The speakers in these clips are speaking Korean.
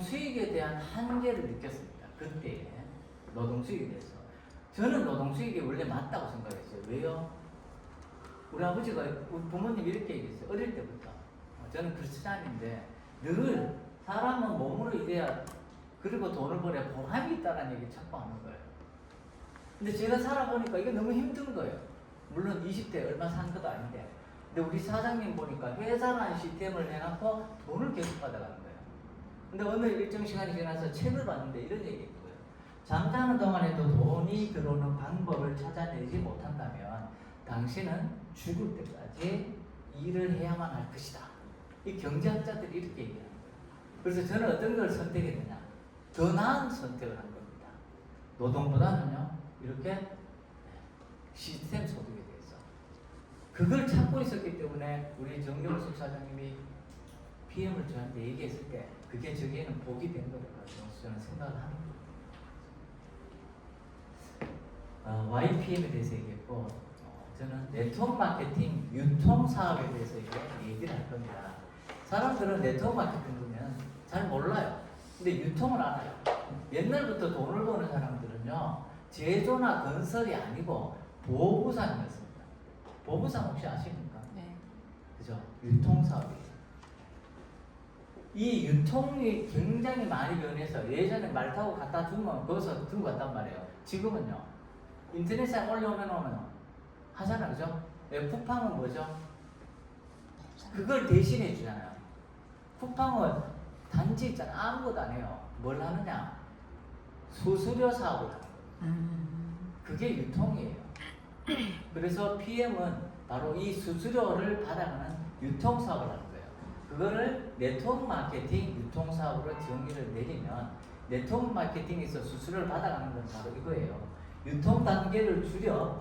수익에 대한 한계를 느꼈습니다. 그때 노동 수익에 대해서. 저는 노동 수익이 원래 맞다고 생각했어요. 왜요? 우리 아버지가, 우리 부모님 이렇게 얘기했어요. 어릴 때부터. 저는 크리스찬인데 늘 사람은 몸으로 일해야, 그리고 돈을 벌어야 보람이 있다는 얘기 자꾸 하는 거예요. 근데 제가 살아보니까 이게 너무 힘든 거예요. 물론 20대 얼마 산 것도 아닌데. 근데 우리 사장님 보니까 회사라는 시스템을 해놓고 돈을 계속 받아가는 거예요. 근데 어느 일정 시간이 지나서 책을 봤는데 이런 얘기인 거예요. 잠자는 동안에도 돈이 들어오는 방법을 찾아내지 못한다면 당신은 죽을 때까지 일을 해야만 할 것이다. 이 경제학자들이 이렇게 얘기하는 거예요. 그래서 저는 어떤 걸 선택했느냐? 더 나은 선택을 한 겁니다. 노동보다는요, 이렇게 시스템 소득에 대해서. 그걸 찾고 있었기 때문에 우리 정경숙 사장님이 PM을 저한테 얘기했을 때 그게 저기에는 복이 된 거라고 저는 생각을 합니다. YPM에 대해서 얘기했고, 저는 네트워크 마케팅 유통 사업에 대해서 얘기를 할 겁니다. 사람들은 네트워크 마케팅 보면 잘 몰라요. 근데 유통을 알아요. 옛날부터 돈을 버는 사람들은요, 제조나 건설이 아니고 보부상이었습니다. 보부상 혹시 아십니까? 네. 그죠? 유통 사업이에요. 이 유통이 굉장히 많이 변해서 예전에 말 타고 갖다 주면 거기서 들고 갔단 말이에요. 지금은요, 인터넷에 올려오면 하잖아, 그죠? 쿠팡은 뭐죠? 그걸 대신해 주잖아요. 쿠팡은 단지 있잖아, 아무것도 안 해요. 뭘 하느냐? 수수료 사업을 하는 거예요. 그게 유통이에요. 그래서 PM은 바로 이 수수료를 받아가는 유통 사업을 하는 거예요. 그거를 네트워크 마케팅 유통 사업으로 정의를 내리면, 네트워크 마케팅에서 수수료를 받아가는 건 바로 이거예요. 유통 단계를 줄여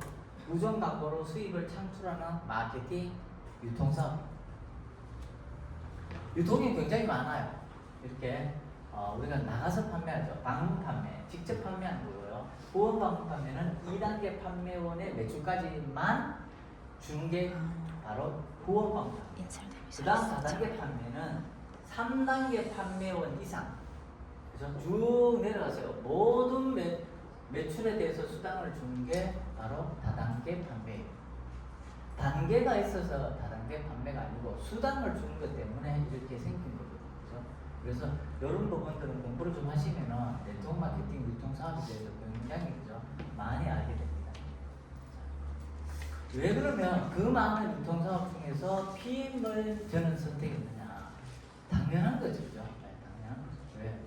우정 광고로 수입을 창출하는 마케팅 유통 사업. 유통이 굉장히 많아요. 이렇게 우리가 나가서 판매하죠. 방문 판매, 직접 판매하는 거고요. 보험 방문 판매는 2단계 판매원의 매출까지만 주는 게 바로 보험 방문 판매. 그 다음 4단계 판매는 3단계 판매원 이상, 그죠? 쭉 내려가세요. 모든 매출에 대해서 수당을 주는 게 바로 다단계 판매예요. 단계가 있어서 다단계 판매가 아니고 수당을 주는 것 때문에 이렇게 생긴 거거든요. 그죠? 그래서 이런 부분들은 공부를 좀 하시면은 네트워크 마케팅 유통 사업에 대해서 굉장히, 그죠? 많이 알게 됩니다. 왜 그러면 그 많은 유통 사업 중에서 PM을 저는 선택했느냐? 당연한 거죠, 그죠? 네, 당연한 거죠. 왜?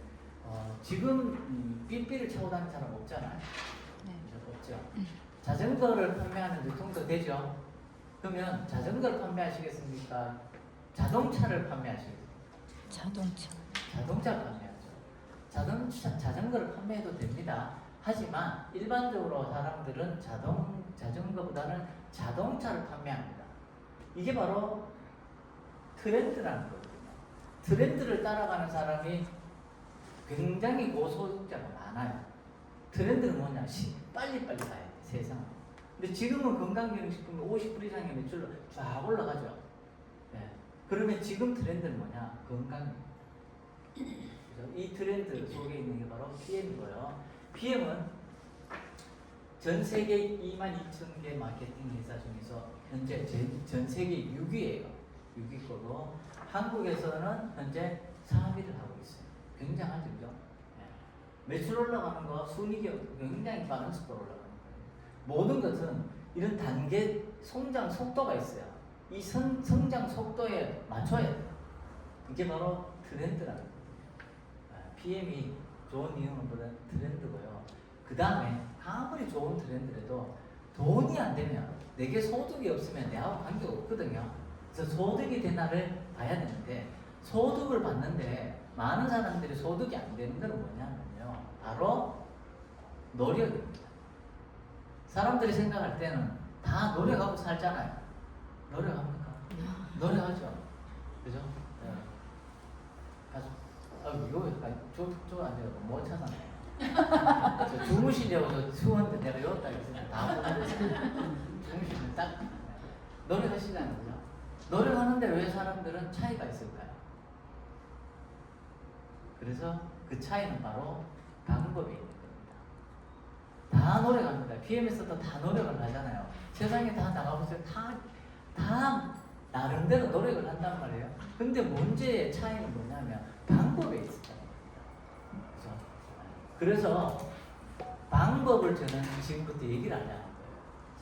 지금 삐삐를 차고 다니는 사람 없잖아요. 네. 없죠. 자전거를 판매하는 유통도 되죠. 그러면 자전거를 판매하시겠습니까? 자동차를 판매하시겠습니까? 자동차를 판매하죠. 자전거를 판매해도 됩니다. 하지만 일반적으로 사람들은 자전거보다는 자동차를 판매합니다. 이게 바로 트렌드라는 거거든요. 트렌드를 따라가는 사람이 굉장히 고소득자가 많아요. 트렌드는 뭐냐? 빨리빨리 가야 돼, 세상은. 근데 지금은 건강기능식품이 50% 이상의 매출로 쫙 올라가죠. 네. 그러면 지금 트렌드는 뭐냐? 건강입니다. 그래서 이 트렌드 속에 있는 게 바로 PM이고요. PM은 전 세계 22,000개 마케팅 회사 중에서 현재 전 세계 6위예요. 6위 거고, 한국에서는 현재 3위를 하고 있어요. 굉장하죠, 그죠? 네. 매출 올라가는 거, 순이익이 굉장히 빠른 속도로 올라가는 거예요. 모든 것은 이런 단계 성장 속도가 있어요. 이 성장 속도에 맞춰야 돼요. 이게 바로 트렌드라는 거예요. PM이 좋은 이유는 트렌드고요. 그 다음에 아무리 좋은 트렌드라도 돈이 안 되면, 내게 소득이 없으면 내하고 관계가 없거든요. 그래서 소득이 된 날을 봐야 되는데, 소득을 받는데 많은 사람들이 소득이 안 되는 건 뭐냐면요, 바로 노력입니다. 사람들이 생각할 때는 다 노력하고 살잖아요. 노력합니까? 노력하죠. 그죠? 네. 이거 약간 저 앉아서 못 찾아요. 저 주무시려고 저 수원도 내가 여었다 그랬으니까 다 보내줬어요. 주무시면 딱 노력하시잖아요. 그죠? 노력하는데 왜 사람들은 차이가 있을까요? 그래서 그 차이는 바로 방법에 있는 겁니다. 다 노력합니다. PM에서도 다 노력을 하잖아요. 세상에 다 나가보세요. 다 나름대로 노력을 한단 말이에요. 근데 문제의 차이는 뭐냐면 방법에 있어요. 그래서 방법을 저는 지금부터 얘기를 하려는 거예요.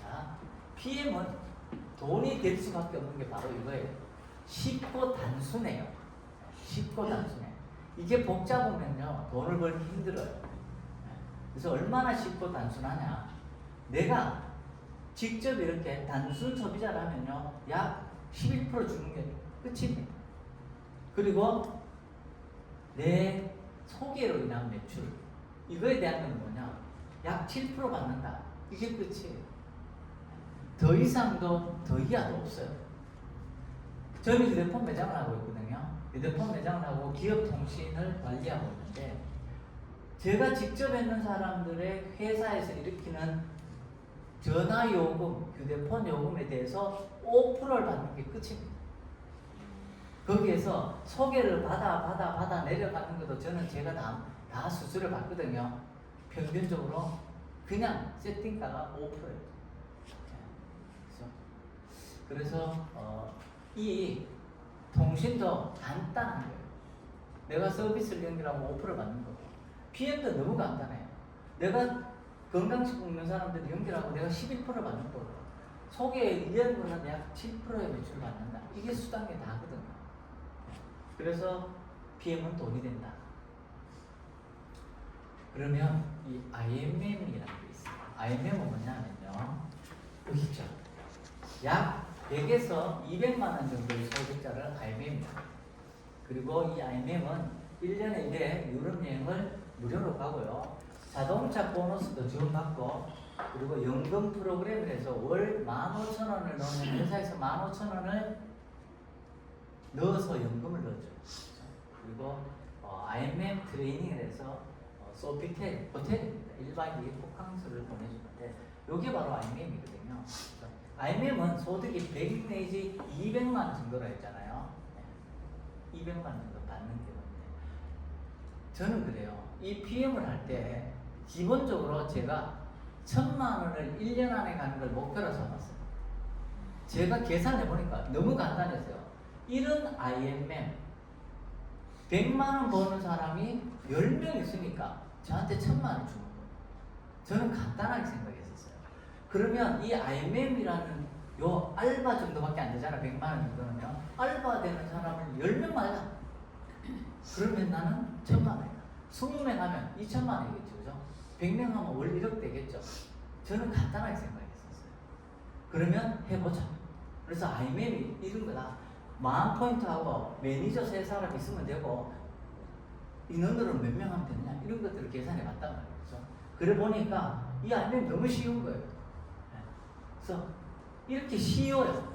자, PM은 돈이 될 수밖에 없는 게 바로 이거예요. 쉽고 단순해요. 쉽고 단순해. 이게 복잡하면요, 돈을 벌기 힘들어요. 그래서 얼마나 쉽고 단순하냐. 내가 직접 이렇게 단순 소비자를 하면요, 약 11% 주는 게 끝입니다. 그리고 내 소개로 인한 매출, 이거에 대한 건 뭐냐, 약 7% 받는다. 이게 끝이에요. 더 이상도 더 이하도 없어요. 저는 휴대폰 매장을 하고 있거든요. 휴대폰 매장을 하고 기업 통신을 관리하고 있는데, 제가 직접 있는 사람들의 회사에서 일으키는 전화 요금, 휴대폰 요금에 대해서 5%를 받는 게 끝입니다. 거기에서 소개를 받아 내려가는 것도 저는 제가 다 수수료 받거든요. 평균적으로 그냥 세팅가가 5%예요. 그래서 이 통신도 간단한 거예요. 내가 서비스를 연결하고 5% 받는 거고, PM도 너무 간단해요. 내가 건강식 먹는 사람들 연결하고 내가 11% 받는 거고, 소개 1년분은 약 7%의 매출을 받는다. 이게 수단계 다거든요. 그래서 PM은 돈이 된다. 그러면 이 IMM이라는 게 있어요. IMM은 뭐냐면요, 여기 있죠. 약 100에서 200만 원 정도의 소득자를 IMM입니다. 그리고 이 IMM은 1년에 1회 유럽 여행을 무료로 가고요. 자동차 보너스도 지원받고, 그리고 연금 프로그램을 해서 월 15,000원을 넣으면 회사에서 15,000원을 넣어서 연금을 넣어줘요. 그리고 IMM 트레이닝을 해서 소피텔, 호텔입니다. 일반인이 호캉스를 보내주는데, 이게 바로 IMM이거든요. IMM은 소득이 100 내지 200만 원 정도라 했잖아요. 200만 원 정도 받는 경우인데, 저는 그래요. 이 PM을 할 때 기본적으로 제가 1,000만 원을 1년 안에 가는 걸 목표로 삼았어요. 제가 계산해 보니까 너무 간단했어요. 이런 IMM 100만 원 버는 사람이 10명 있으니까 저한테 1,000만 원 주는 거예요. 저는 간단하게 생각했었어요. 그러면 이 IMM이라는 요 알바 정도밖에 안 되잖아. 100만 원 정도는요. 알바 되는 사람을 10명 맞아. 그러면 나는 1,000만 원이다. 20명 하면 2,000만 원이겠죠. 그죠? 100명 하면 월 1억 되겠죠. 저는 간단하게 생각했었어요. 그러면 해보자. 그래서 IMM이 이런 거다. 10,000포인트하고 매니저 3사람 있으면 되고, 인원으로는 몇 명 하면 되느냐, 이런 것들을 계산해 봤단 말이죠. 그래 보니까 이 IMM 너무 쉬운 거예요. 그래서 이렇게 쉬워요.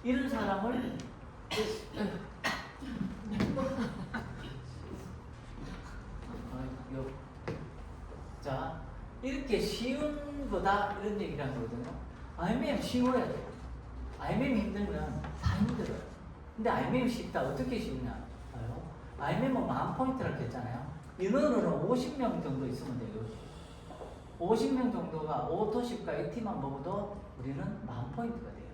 이런 사람을 자, 이렇게 쉬운 거다, 이런 얘기를 하는 거거든요. IMM 쉬워야 돼요. IMM 힘들면 다 힘들어요. 근데 IMM 쉽다. 어떻게 쉽냐? IMM은 10,000포인트라고 했잖아요. 인원으로는 50명 정도 있으면 돼요. 50명 정도가 오토십과 AT만 먹어도 우리는 10,000포인트가 돼요.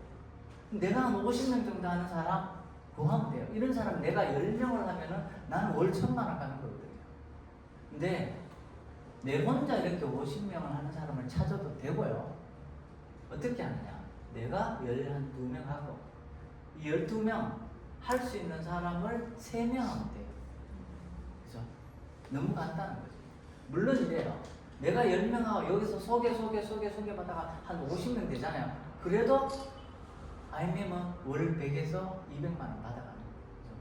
내가 한 50명 정도 하는 사람 구하면 돼요. 이런 사람 내가 10명을 하면은 나는 월 1,000만 원 가는 거거든요. 근데 내 혼자 이렇게 50명을 하는 사람을 찾아도 되고요. 어떻게 하느냐? 내가 12명 하고, 이 12명 할 수 있는 사람을 3명 하면 돼요. 그죠? 너무 간단한 거죠. 물론 이래요. 내가 10명 하고 여기서 소개 받다가 한 50명 되잖아요. 그래도 IMM은 월 100에서 200만 원 받아가는 거죠.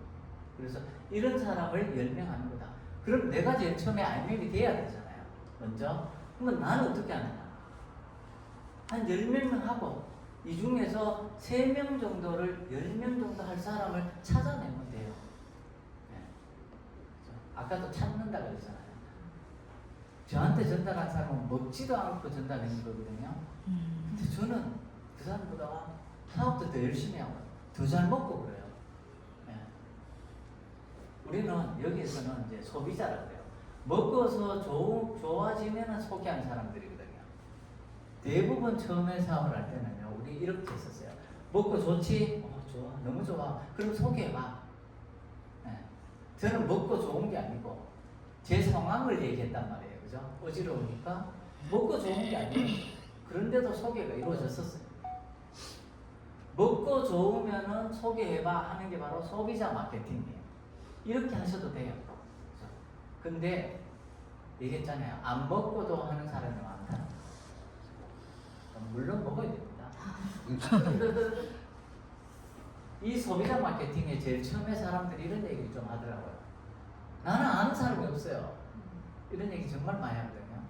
그래서 이런 사람을 10명 하는 거다. 그럼 내가 제일 처음에 IMM이 돼야 되잖아요. 먼저. 그러면 나는 어떻게 하느냐? 한 10명 하고, 이 중에서 3명 정도를 10명 정도 할 사람을 찾아내면 돼요. 네. 아까도 찾는다고 그랬잖아요. 저한테 전달한 사람은 먹지도 않고 전달한 거거든요. 근데 저는 그 사람보다 사업도 더 열심히 하고 더 잘 먹고 그래요. 네. 우리는 여기에서는 이제 소비자라고 해요. 먹고서 좋아지면 소개하는 사람들이거든요. 대부분 처음에 사업을 할 때는요, 우리 이렇게 했었어요. 먹고 좋지? 좋아. 너무 좋아. 그럼 소개해봐. 네. 저는 먹고 좋은 게 아니고, 제 상황을 얘기했단 말이에요. 그죠? 어지러우니까. 먹고 좋은 게 아니에요. 그런데도 소개가 이루어졌었어요. 먹고 좋으면은 소개해봐 하는 게 바로 소비자 마케팅이에요. 이렇게 하셔도 돼요. 그죠? 근데, 얘기했잖아요. 안 먹고도 하는 사람이 많다. 물론 먹어야 됩니다. 이 소비자 마케팅에 제일 처음에 사람들이 이런 얘기를 좀 하더라고요. 나는 아는 사람이 없어요. 이런 얘기 정말 많이 하거든요.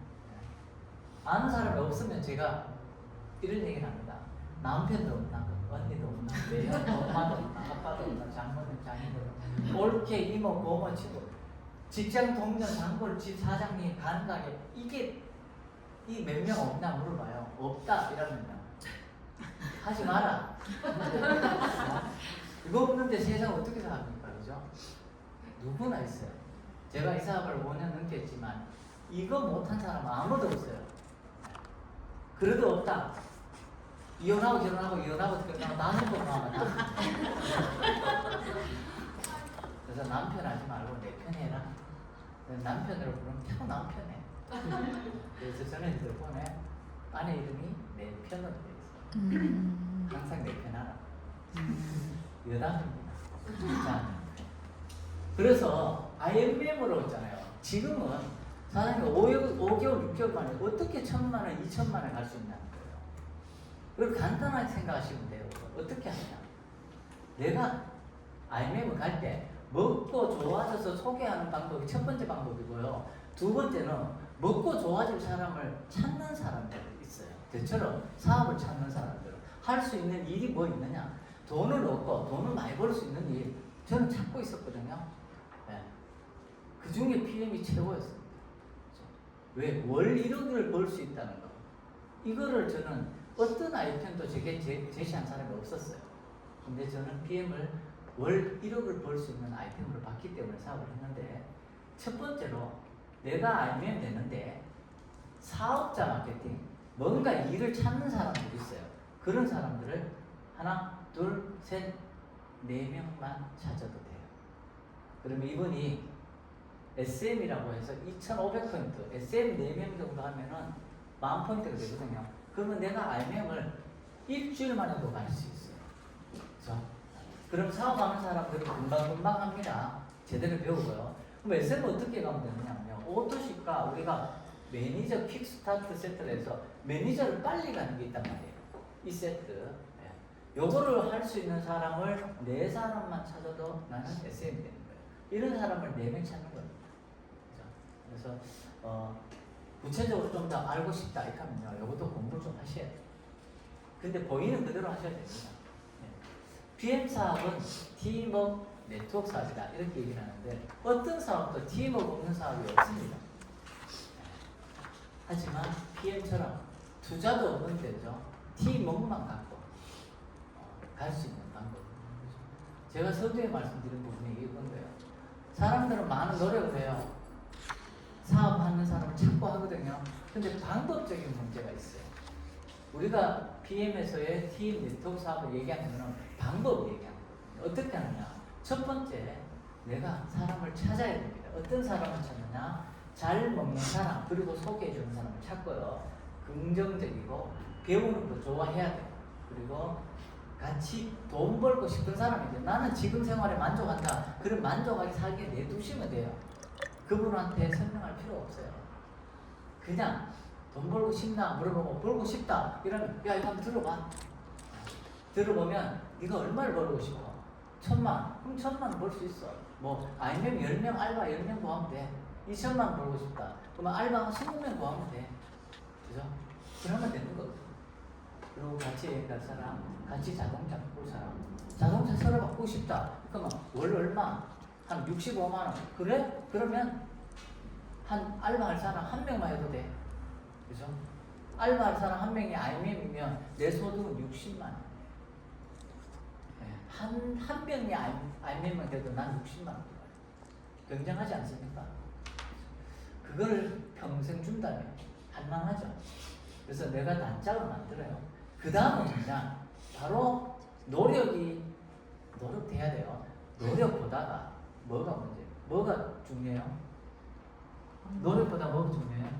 아는 사람이 없으면 제가 이런 얘기를 합니다. 남편도 없나? 언니도 없나? 매형 엄마도 없나? 아빠도 없나? 장모님, 장인도 올케 이모, 고모, 친구, 직장 동료, 장골, 집 사장님, 가는 가게 이게 이 몇 명 없나 물어봐요. 없다 이러면요. 하지 마라. 이거 없는데 세상 어떻게 살합니까? 그죠? 누구나 있어요. 제가 이 사업을 5년 넘게 했지만 이거 못한 사람 아무도 없어요. 그래도 없다. 이혼하고 결혼하고 이혼하고 결혼하고 나는 거 나와. 그래서 남편 하지 말고 내 편 해라. 남편으로 부르면 참 남편해. 그래서 저는 이제 폰에 아내 이름이 내 편으로 되어 있어요. 항상 내 편 하라. 여담입니다. 자, 그래서 IMM으로 있잖아요. 지금은 사장님 5개월, 6개월 만에 어떻게 1,000만 원, 2,000만 원 갈 수 있냐는 거예요. 그걸 간단하게 생각하시면 돼요. 어떻게 하냐. 내가 IMM 갈 때 먹고 좋아져서 소개하는 방법이 첫 번째 방법이고요. 두 번째는 먹고 좋아질 사람을 찾는 사람들이 있어요. 저처럼 사업을 찾는 사람들은 할 수 있는 일이 뭐 있느냐. 돈을 얻고 돈을 많이 벌 수 있는 일 저는 찾고 있었거든요. 네. 그 중에 PM이 최고였습니다. 왜? 월 1억을 벌 수 있다는 거. 이거를 저는 어떤 아이템도 제게 제시한 사람이 없었어요. 근데 저는 PM을 월 1억을 벌 수 있는 아이템으로 봤기 때문에 사업을 했는데, 첫 번째로 내가 알면 되는데 사업자 마케팅, 뭔가 일을 찾는 사람들이 있어요. 그런 사람들을 하나, 둘, 셋, 4명만 찾아도 돼요. 그러면 이분이 SM이라고 해서 2,500포인트, SM 4명 정도 하면은 10,000포인트가 되거든요. 그러면 내가 IMM을 일주일 만에도 갈 수 있어요. 그렇죠? 그럼 사업하는 사람들은 금방금방 합니다. 제대로 배우고요. 그럼 SM은 어떻게 가면 되느냐면요. 오토시가 우리가 매니저 퀵스타트 세트를 해서 매니저를 빨리 가는 게 있단 말이에요. 이 세트. 요거를 할 수 있는 사람을 4사람만 찾아도 나는 SM이 되는 거예요. 이런 사람을 4명 찾는 거예요. 그래서 구체적으로 좀 더 알고 싶다 이렇게 하면요. 요것도 공부를 좀 하셔야 돼요. 근데 보이는 그대로 하셔야 됩니다. PM 사업은 팀워크 네트워크 사업이다 이렇게 얘기를 하는데, 어떤 사업도 팀워크 없는 사업이 없습니다. 하지만 PM처럼 투자도 없는 데죠. 팀워크만 갖고 갈 수 있는 방법. 제가 서두에 말씀드린 부분이 이건 거예요. 사람들은 많은 노력을 해요. 사업하는 사람을 찾고 하거든요. 근데 방법적인 문제가 있어요. 우리가 PM에서의 팀 네트워크 사업을 얘기하는 것은 방법을 얘기하는 거예요. 어떻게 하느냐. 첫 번째, 내가 사람을 찾아야 됩니다. 어떤 사람을 찾느냐. 잘 먹는 사람, 그리고 소개해주는 사람을 찾고요. 긍정적이고 배우는 거 좋아해야 돼요. 그리고 같이 돈 벌고 싶은 사람이죠. 나는 지금 생활에 만족한다. 그럼 만족하게 살게 내두시면 돼요. 그분한테 설명할 필요 없어요. 그냥 돈 벌고 싶나 물어보고 벌고 싶다 이러면 야 이거 한번 들어봐. 들어보면 네가 얼마를 벌고 싶어? 1,000만. 그럼 1,000만 벌 수 있어. 뭐 아니면 10명 알바 10명 구하면 돼. 2,000만 벌고 싶다. 그러면 알바 20명 구하면 돼. 그죠? 그러면 되는 거거든. 그리고 같이 얘기할 사람, 같이 자동차 바꿀 사람, 자동차 새로 바꾸고 싶다. 그러면 월 얼마? 한 65만 원. 그래? 그러면 한 알바할 사람 1명만 해도 돼. 그죠? 알바할 사람 1명이 IMM이면 내 소득은 60만 원. 한 명이 IMM만 돼도 난 60만 원. 굉장하지 않습니까? 그걸 평생 준다면 할만하죠. 그래서 내가 단짝을 만들어요. 그 다음은 그냥 바로 노력돼야 돼요. 노력보다가 뭐가 중요해요? 노력보다 뭐가 중요해요?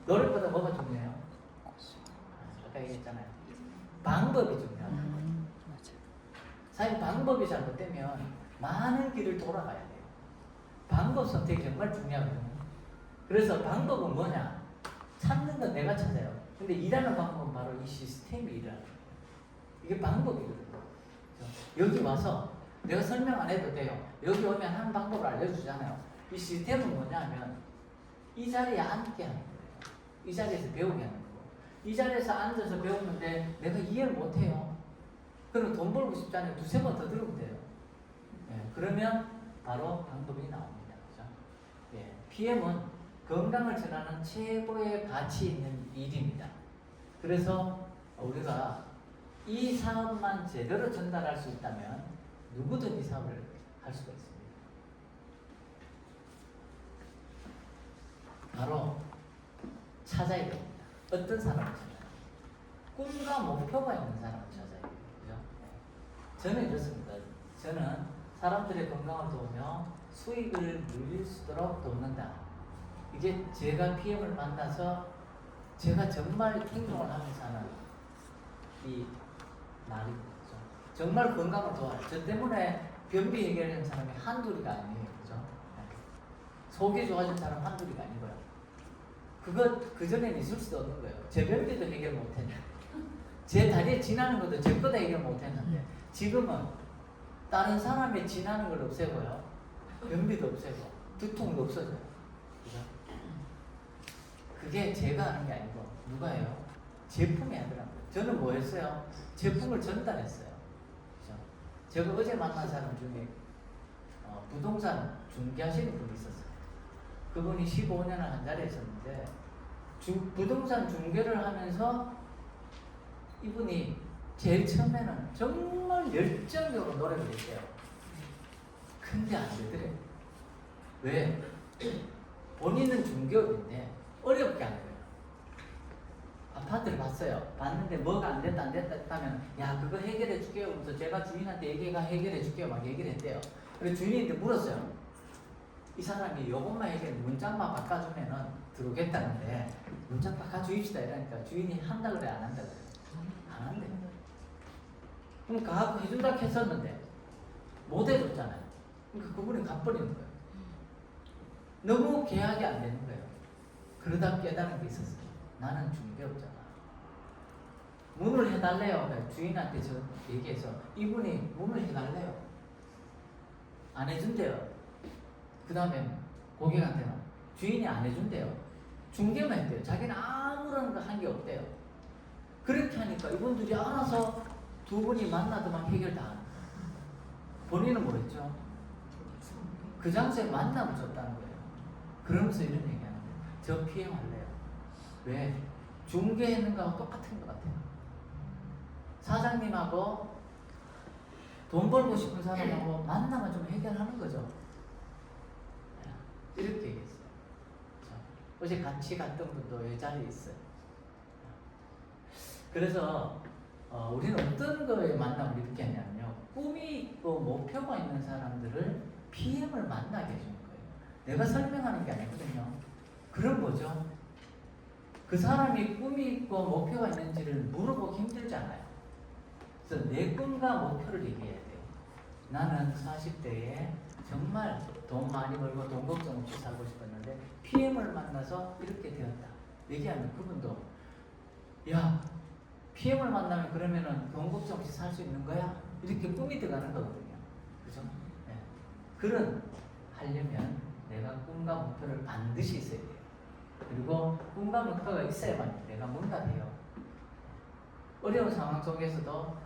노력보다 뭐가 중요해요? 아까 얘기했잖아요. 방법이 중요하다. 사실 방법이 잘못되면 많은 길을 돌아가야 돼요. 방법 선택이 정말 중요하거든요. 그래서 방법은 뭐냐? 찾는 건 내가 찾아요. 근데 일하는 방법은 바로 이 시스템이 일하는 거예요. 이게 방법이거든요. 여기 와서 내가 설명 안 해도 돼요. 여기 오면 하는 방법을 알려주잖아요. 이 시스템은 뭐냐면 이 자리에 앉게 하는 거예요. 이 자리에서 배우게 하는 거고. 이 자리에서 앉아서 배우는데 내가 이해를 못해요. 그럼 돈 벌고 싶잖아요. 두세 번 더 들으면 돼요. 예, 그러면 바로 방법이 나옵니다. 그죠? 예, PM은 건강을 전하는 최고의 가치 있는 일입니다. 그래서 우리가 이 사업만 제대로 전달할 수 있다면 누구든 이 사업을 할 수가 있습니다. 바로 찾아야 됩니다. 어떤 사람을 찾아요? 꿈과 목표가 있는 사람을 찾아야 돼요. 그죠? 저는 이렇습니다. 저는 사람들의 건강을 도우며 수익을 늘릴 수 있도록 돕는다. 이게 제가 PM을 만나서 제가 정말 행동을 하면서 하는 이 말입니다. 그죠? 정말 건강을 도와요. 저 때문에 변비 해결하는 사람이 한둘이가 아니에요. 그죠? 속이 좋아진 사람 한둘이가 아니고요. 그전에는 있을 수도 없는 거예요. 제 변비도 해결 못했는데, 제 다리에 지나는 것도 제 거다 해결 못했는데, 지금은 다른 사람의 지나는 걸 없애고요. 변비도 없애고, 두통도 없어져요. 그죠? 그게 제가 하는 게 아니고, 누가 해요? 제품이 하더라고요. 저는 뭐 했어요? 제품을 전달했어요. 그죠? 제가 어제 만난 사람 중에 부동산 중개하시는 분이 있었어요. 그분이 15년을 한 자리에 있었는데 부동산 중개를 하면서 이분이 제일 처음에는 정말 열정적으로 노력을 했어요. 근데 안 되더래요. 왜? 본인은 중개업인데 어렵게 하는 거예요. 아파트를 봤어요. 봤는데 뭐가 안 됐다 했다면 야 그거 해결해 줄게요. 그래서 제가 주인한테 얘기가 해결해 줄게요. 막 얘기를 했대요. 그래서 주인한테 물었어요. 이 사람이 요것만 해결해 문짝만 바꿔주면은 들어오겠다는데 문짝 바꿔주입시다 이러니까 주인이 한다 그래 안 한다 그래? 안 한대. 그럼 가고 해준다 했었는데 못 해줬잖아요. 그러니까 그분이 갚버리는 거예요. 너무 계약이 안 되는 거예요. 그러다 깨달은 게 있었어요. 나는 중개업자다. 문을 해달래요. 주인한테 저 얘기해서 이분이 문을 해달래요. 안 해준대요. 그 다음에 고객한테는 주인이 안 해준대요. 중개만 했대요. 자기는 아무런 거 한 게 없대요. 그렇게 하니까 이분들이 알아서 두 분이 만나더만 해결 다 하는 거예요. 본인은 뭐 했죠? 그 장소에 만남을 줬다는 거예요. 그러면서 이런 얘기 하는 거예요. 저 PM 할래요. 왜? 중개했는 거하고 똑같은 것 같아요. 사장님하고 돈 벌고 싶은 사람하고 만나면 좀 해결하는 거죠. 이렇게 얘기했어요. 어제 같이 갔던 분도 이 자리에 있어요. 그래서 우리는 어떤 거에 만남을 이렇게 하냐면요. 꿈이 있고 목표가 있는 사람들을 PM을 만나게 해주는 거예요. 내가 설명하는 게 아니거든요. 그런 거죠. 그 사람이 꿈이 있고 목표가 있는지를 물어보기 힘들잖아요. 그래서 내 꿈과 목표를 얘기해야 돼요. 나는 40대에 정말 돈 많이 벌고 돈 걱정 없이 살고 싶었는데 PM을 만나서 이렇게 되었다. 얘기하면 그분도 야 PM을 만나면 그러면은 돈 걱정 없이 살 수 있는 거야? 이렇게 꿈이 들어가는 거거든요. 그죠? 네. 그런 하려면 내가 꿈과 목표를 반드시 있어야 돼요. 그리고 꿈과 목표가 있어야만 내가 뭔가 돼요. 어려운 상황 속에서도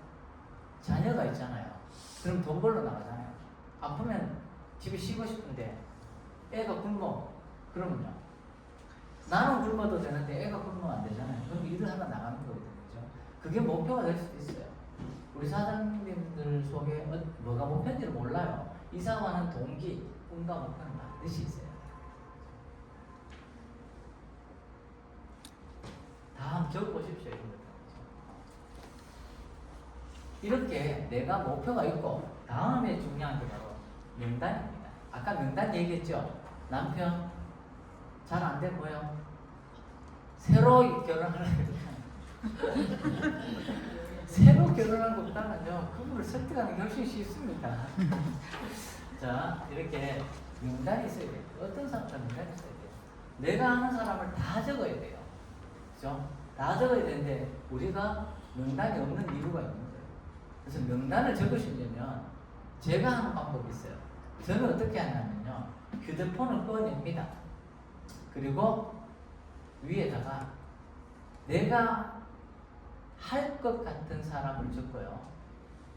자녀가 있잖아요. 그럼 돈 벌러 나가잖아요. 아프면 집에 쉬고 싶은데 애가 굶어. 그러면요. 나는 굶어도 되는데 애가 굶으면 안 되잖아요. 그럼 일을 하러 나가는 거거든요. 그게 목표가 될 수도 있어요. 우리 사장님들 속에 뭐가 목표인지를 몰라요. 이사 가는 동기, 꿈과 목표는 반드시 있어야 돼요. 다음 적어보십시오. 이런 것들. 이렇게 내가 목표가 있고 다음에 중요한 게 바로 명단입니다. 아까 명단 얘기했죠. 남편 잘 안 돼 보여. 새로 결혼하려고 새로 결혼한 것보다는요 그분을 설득하는 게 훨씬 쉽습니다. 자, 이렇게 명단이 있어야 돼요. 어떤 사람도 명단이 있어야 돼요. 내가 아는 사람을 다 적어야 돼요. 그죠? 다 적어야 되는데 우리가 명단이 없는 이유가 있는 거예요. 그래서 명단을 적으시려면 제가 하는 방법이 있어요. 저는 어떻게 하냐면요, 휴대폰을 꺼냅니다. 그리고 위에다가 내가 할 것 같은 사람을 적고요.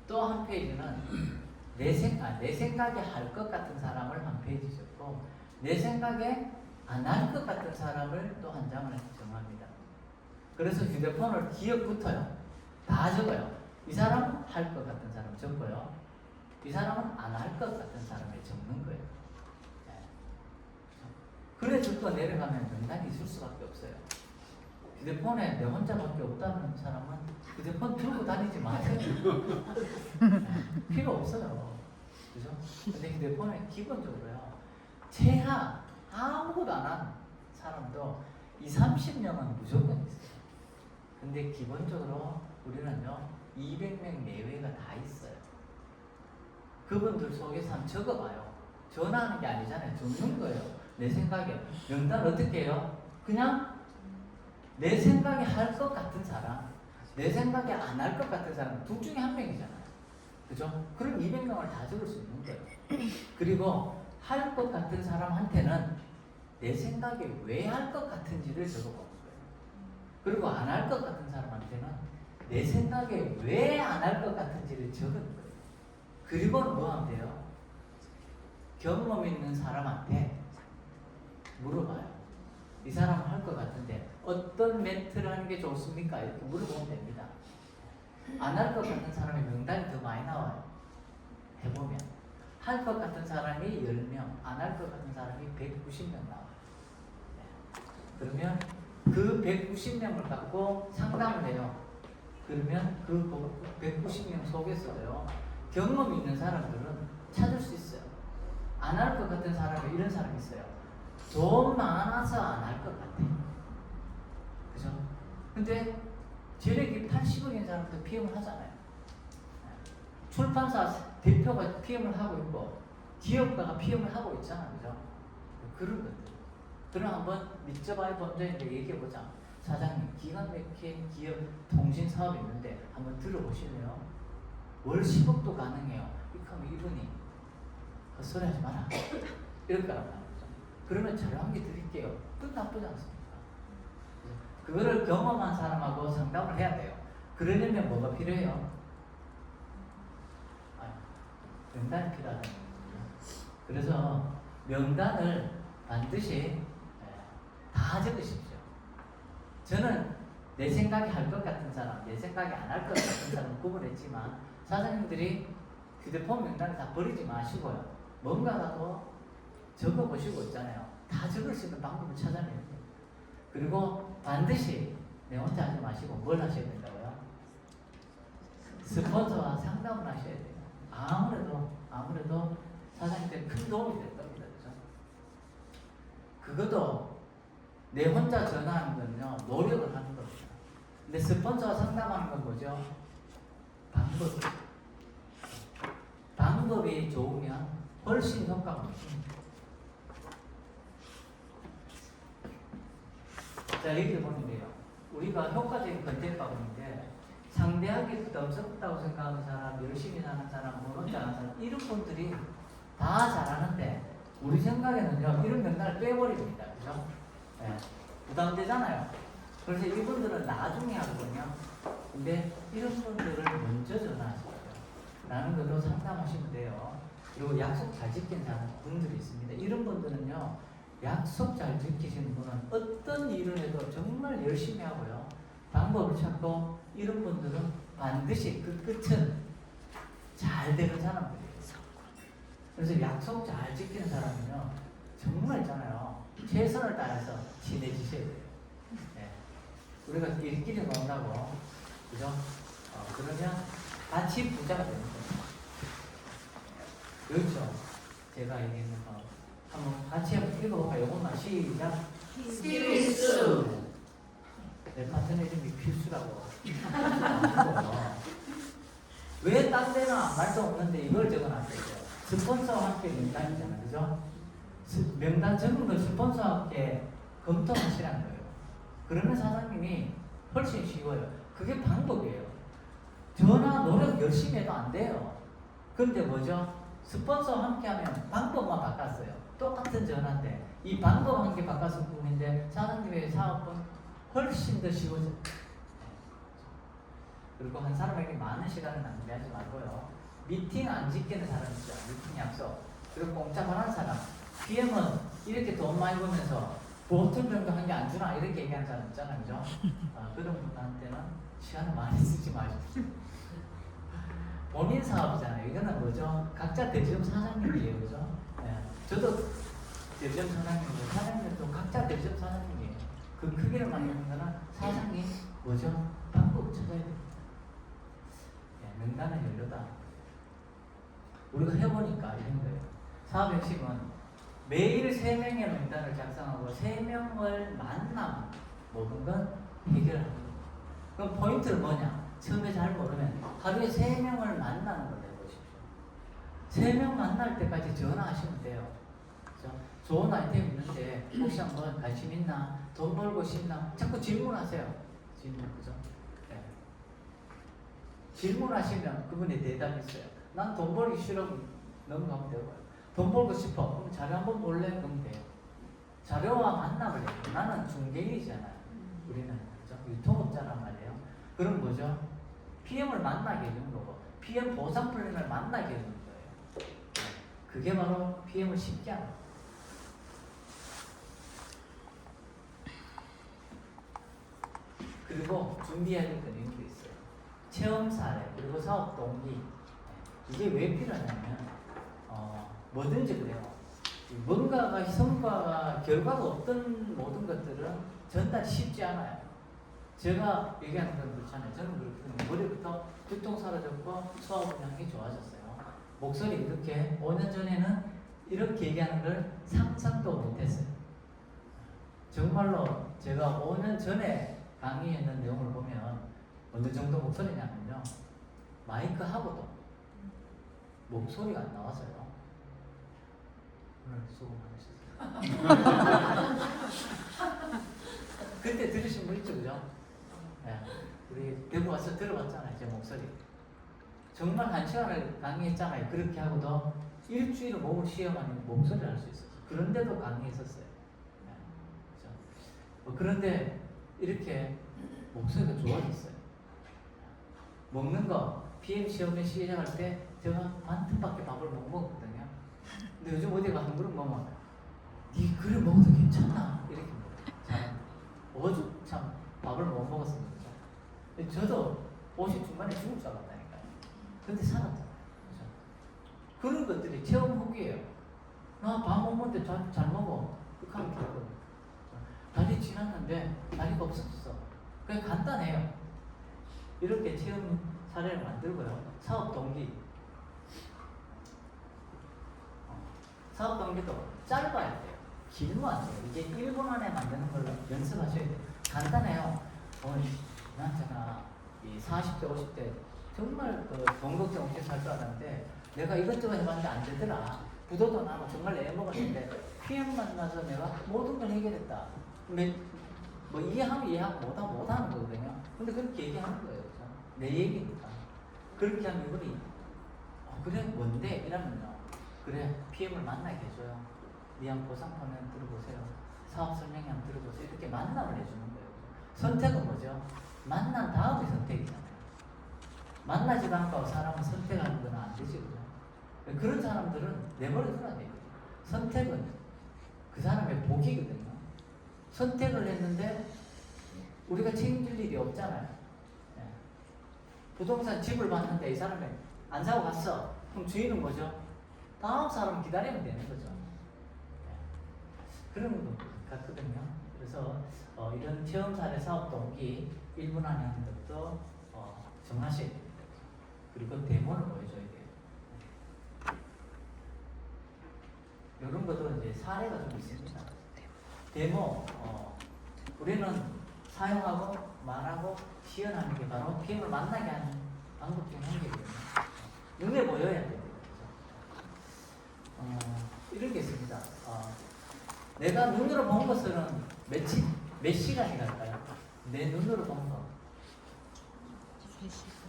또 한 페이지는 내 생각에 할 것 같은 사람을 한 페이지 적고, 내 생각에 안 할 것 같은 사람을 또 한 장을 정합니다. 그래서 휴대폰을 기억부터요 다 적어요. 이 사람은 할 것 같은 사람 적고요, 이 사람은 안 할 것 같은 사람을 적는 거예요. 그래 적고 내려가면 명단이 있을 수밖에 없어요. 휴대폰에 내 혼자밖에 없다는 사람은 휴대폰 들고 다니지 마세요. 필요 없어요. 그죠? 근데 휴대폰에 기본적으로요, 최하 아무것도 안 한 사람도 20-30명은 무조건 있어요. 근데 기본적으로 우리는요 200명 내외가 다 있어요. 그분들 속에서 한번 적어봐요. 전화하는 게 아니잖아요. 적는 거예요. 내 생각에. 명단 어떻게 해요? 그냥 내 생각에 할 것 같은 사람, 내 생각에 안 할 것 같은 사람, 둘 중에 한 명이잖아요. 그죠? 그럼 200명을 다 적을 수 있는 거예요. 그리고 할 것 같은 사람한테는 내 생각에 왜 할 것 같은지를 적어보는 거예요. 그리고 안 할 것 같은 사람한테는 내 생각에 왜 안 할 것 같은지를 적은 거예요. 그리고는 뭐 하면 돼요? 경험 있는 사람한테 물어봐요. 이 사람은 할 것 같은데 어떤 멘트를 하는 게 좋습니까? 이렇게 물어보면 됩니다. 안 할 것 같은 사람의 명단이 더 많이 나와요. 해보면 할 것 같은 사람이 10명, 안 할 것 같은 사람이 190명 나와요. 그러면 그 190명을 갖고 상담을 해요. 그러면 그 190명 속에서요 경험 있는 사람들은 찾을 수 있어요. 안 할 것 같은 사람이 이런 사람이 있어요. 돈 많아서 안 할 것 같아. 그죠? 근데 재력이 80억인 사람도 PM을 하잖아요. 출판사 대표가 PM을 하고 있고 기업가가 PM을 하고 있잖아. 그죠? 그런 것들. 그럼 한번 밑접아의 범죄인데 얘기해보자. 사장님, 기가 막힌 기업 통신 사업이 있는데 한번 들어보실래요? 월 10억도 가능해요. 이렇게 하면 이분이 헛소리 하지 마라. 이럴 거란 말이죠. 그러면 저렴하게 드릴게요. 그건 나쁘지 않습니까? 그거를 경험한 사람하고 상담을 해야 돼요. 그러려면 뭐가 필요해요? 명단이 필요하다는 거죠. 그래서 명단을 반드시 다 적으십시오. 저는 내 생각이 할 것 같은 사람, 내 생각이 안 할 것 같은 사람 구분했지만 사장님들이 휴대폰 명단을 다 버리지 마시고요. 뭔가라도 적어보시고 있잖아요. 다 적을 수 있는 방법을 찾아내야 돼요. 그리고 반드시 내 혼자 하지 마시고 뭘 하셔야 된다고요? 스폰서와 상담을 하셔야 돼요. 아무래도 사장님한테 큰 도움이 될 겁니다. 그죠? 그것도 내 혼자 전화하는 건요 노력을 하는 겁니다. 근데 스폰서와 상담하는 건 뭐죠? 방법이 좋으면 훨씬 효과가 높습니다. 자, 여기 보면 돼요. 우리가 효과적인 컨택법인데 상대하기 부담스럽다고 생각하는 사람, 열심히 사는 사람, 모른 척 하는 사람, 이런 분들이 다 잘하는데 우리 생각에는요 이런 명단을 빼버립니다. 그죠? 네. 부담되잖아요. 그래서 이분들은 나중에 하거든요. 근데 이런 분들을 먼저 전화하시고요. 라는 걸로 상담하시면 돼요. 그리고 약속 잘 지킨 분들이 있습니다. 이런 분들은요 약속 잘 지키시는 분은 어떤 일을 해도 정말 열심히 하고요. 방법을 찾고 이런 분들은 반드시 그 끝은 잘 되는 사람들이에요. 그래서 약속 잘 지키는 사람은요, 정말 있잖아요. 최선을 다해서 친해지셔야 돼요. 네. 우리가 일끼리 논다고, 그죠? 그러면 같이 부자가 되는 거예요. 그렇죠? 제가 얘기했는 거. 한번 같이 한번 읽어볼까요? 이것만 시작. 필수. 내 파트너 이름이 필수라고. 왜 딴 데는 아무 말도 없는데 이걸 적어놨어요? 스폰서와 함께 명단이잖아요. 그죠? 명단 적은 걸 스폰서와 함께 검토하시라는 거예요. 그러면 사장님이 훨씬 쉬워요. 그게 방법이에요. 저나 노력 열심히 해도 안 돼요. 근데 뭐죠? 스폰서와 함께 하면 방법만 바꿨어요. 똑같은 전화인데 이 방법 한 개 바꿨을 뿐인데 사장님의 사업은 훨씬 더 쉬워져요. 그리고 한 사람에게 많은 시간을 낭비하지 말고요. 미팅 안 지키는 사람 있죠. 미팅 약속. 그리고 공짜 말하는 사람. PM은 이렇게 돈 많이 벌면서 보통 정도 한 게 안 주나 이렇게 얘기하는 사람 있잖아요. 그죠? 그런 분한테는 시간을 많이 쓰지 마십시오. 본인 사업이잖아요. 이거는 뭐죠? 각자 대기업 사장님이에요. 그죠? 네. 저도 대기업 사장님이고 사장님도 각자 대기업 사장님이에요. 그 크기를 만드는 거는 사장님 뭐죠? 방법을 찾아야 돼요. 명단은 열려다. 우리가 해보니까 이런 거예요. 사업 핵심은 매일 3명의 명단을 작성하고 3명을 만남 모든 건 해결하는 거예요. 그럼 포인트는 뭐냐? 처음에 잘 모르면 하루에 3명을 만나는 걸 해보십시오. 3명 만날 때까지 전화하시면 돼요. 그렇죠? 좋은 아이템 있는데 혹시 한번 관심 있나? 돈 벌고 싶나? 자꾸 질문하세요. 질문, 그죠? 질문하시면 그분이 대답이 있어요. 난 돈 벌기 싫어. 넘어가면 되고요. 돈 벌고 싶어. 그럼 자료 한번 볼래? 그러면 돼요. 자료와 만남을 해요. 나는 중개인이잖아요. 우리는 그렇죠? 유통업자란 말이에요. 그럼 뭐죠? PM을 만나게 해주는 거고 PM 보상 플랜을 만나게 해주는 거예요. 그게 바로 PM을 쉽게 하는 거예요. 그리고 준비해야 될 건 이런 게 있어요. 체험 사례, 그리고 사업 동기. 이게 왜 필요하냐면, 뭐든지 그래요. 뭔가가, 성과가, 결과가 없던 모든 것들은 전달이 쉽지 않아요. 제가 얘기하는 건 그렇잖아요. 저는 그렇거든요. 머리부터 두통 사라졌고, 수화 운영이 좋아졌어요. 목소리 이렇게, 5년 전에는 이렇게 얘기하는 걸 상상도 못했어요. 정말로 제가 5년 전에 강의했는 내용을 보면, 어느 정도 목소리냐면요. 마이크하고도 목소리가 안 나와서요. 오늘 수고 많으셨어요. 그때 들으신 분 있죠, 그죠? 네. 우리 대구 와서 들어봤잖아요, 제 목소리. 정말 1시간을 강의했잖아요. 그렇게 하고도 일주일을 몸을 시험하면 목소리를 할 수 있었어요. 그런데도 강의했었어요. 네. 그렇죠? 그런데 이렇게 목소리가 좋아졌어요. 먹는 거, PM 시험에 시작할 때 제가 반 틈밖에 밥을 못 먹었거든요. 근데 요즘 어디가 한 그릇 먹으면 니 그릇 먹어도 괜찮나? 이렇게 먹어요. 어제 참 밥을 못 먹었습니다. 저도 50 중반에 죽을 줄 알았다니까요. 근데 살았잖아요. 그런 것들이 체험 후기예요. 나 밥 못 먹는데 잘 먹어. 그렇게 하면 되거든요. 다리 지났는데 다리가 없어졌어. 그냥 간단해요. 이렇게 체험 사례를 만들고요. 사업 동기. 사업 동기도 짧아야 돼요. 길면 안 돼요. 이게 1분 안에 만드는 걸로 연습하셔야 돼요. 간단해요. 제가 이 40대, 50대 정말 돈 걱정 없이 살 줄 알았는데 내가 이것저것 해봤는데 안 되더라. 부도도 나고 정말 애먹었는데 PM 만나서 내가 모든 걸 해결했다. 뭐 이해하면 이해하고 못하는 거거든요. 근데 그렇게 얘기하는 거예요. 그렇죠? 내 얘기니까. 그렇게 하면 이분이 그래 뭔데? 이러면요. 그래 PM을 만나게 해줘요. 미안 보상편을 들어보세요. 사업 설명회 한번 들어보세요. 이렇게 만남을 해주는 거예요. 선택은 뭐죠? 만난 다음에 선택이잖아요. 만나지도 않고 사람은 선택하는 건 안 되지. 그죠? 그런 사람들은 내버려둬야 돼요. 선택은 그 사람의 복이거든요. 선택을 했는데 우리가 책임질 일이 없잖아요. 네. 부동산 집을 봤는데 이 사람이 안 사고 갔어. 그럼 주인은 뭐죠? 다음 사람 기다리면 되는 거죠. 네. 그런 것 같거든요. 그래서 이런 체험 사례 사업 동기 1분 안에 하는 것도 정하셔야 됩니다. 그리고 데모를 보여줘야 돼요. 이런 것도 이제 사례가 좀 있습니다. 데모, 우리는 사용하고 말하고 시연하는 게 바로 게임을 만나게 하는 방법 중 한 개거든요. 눈에 보여야 돼요. 이런 게 있습니다. 내가 눈으로 본 것은 몇 시간이 갈까요? 내 눈으로 본 거.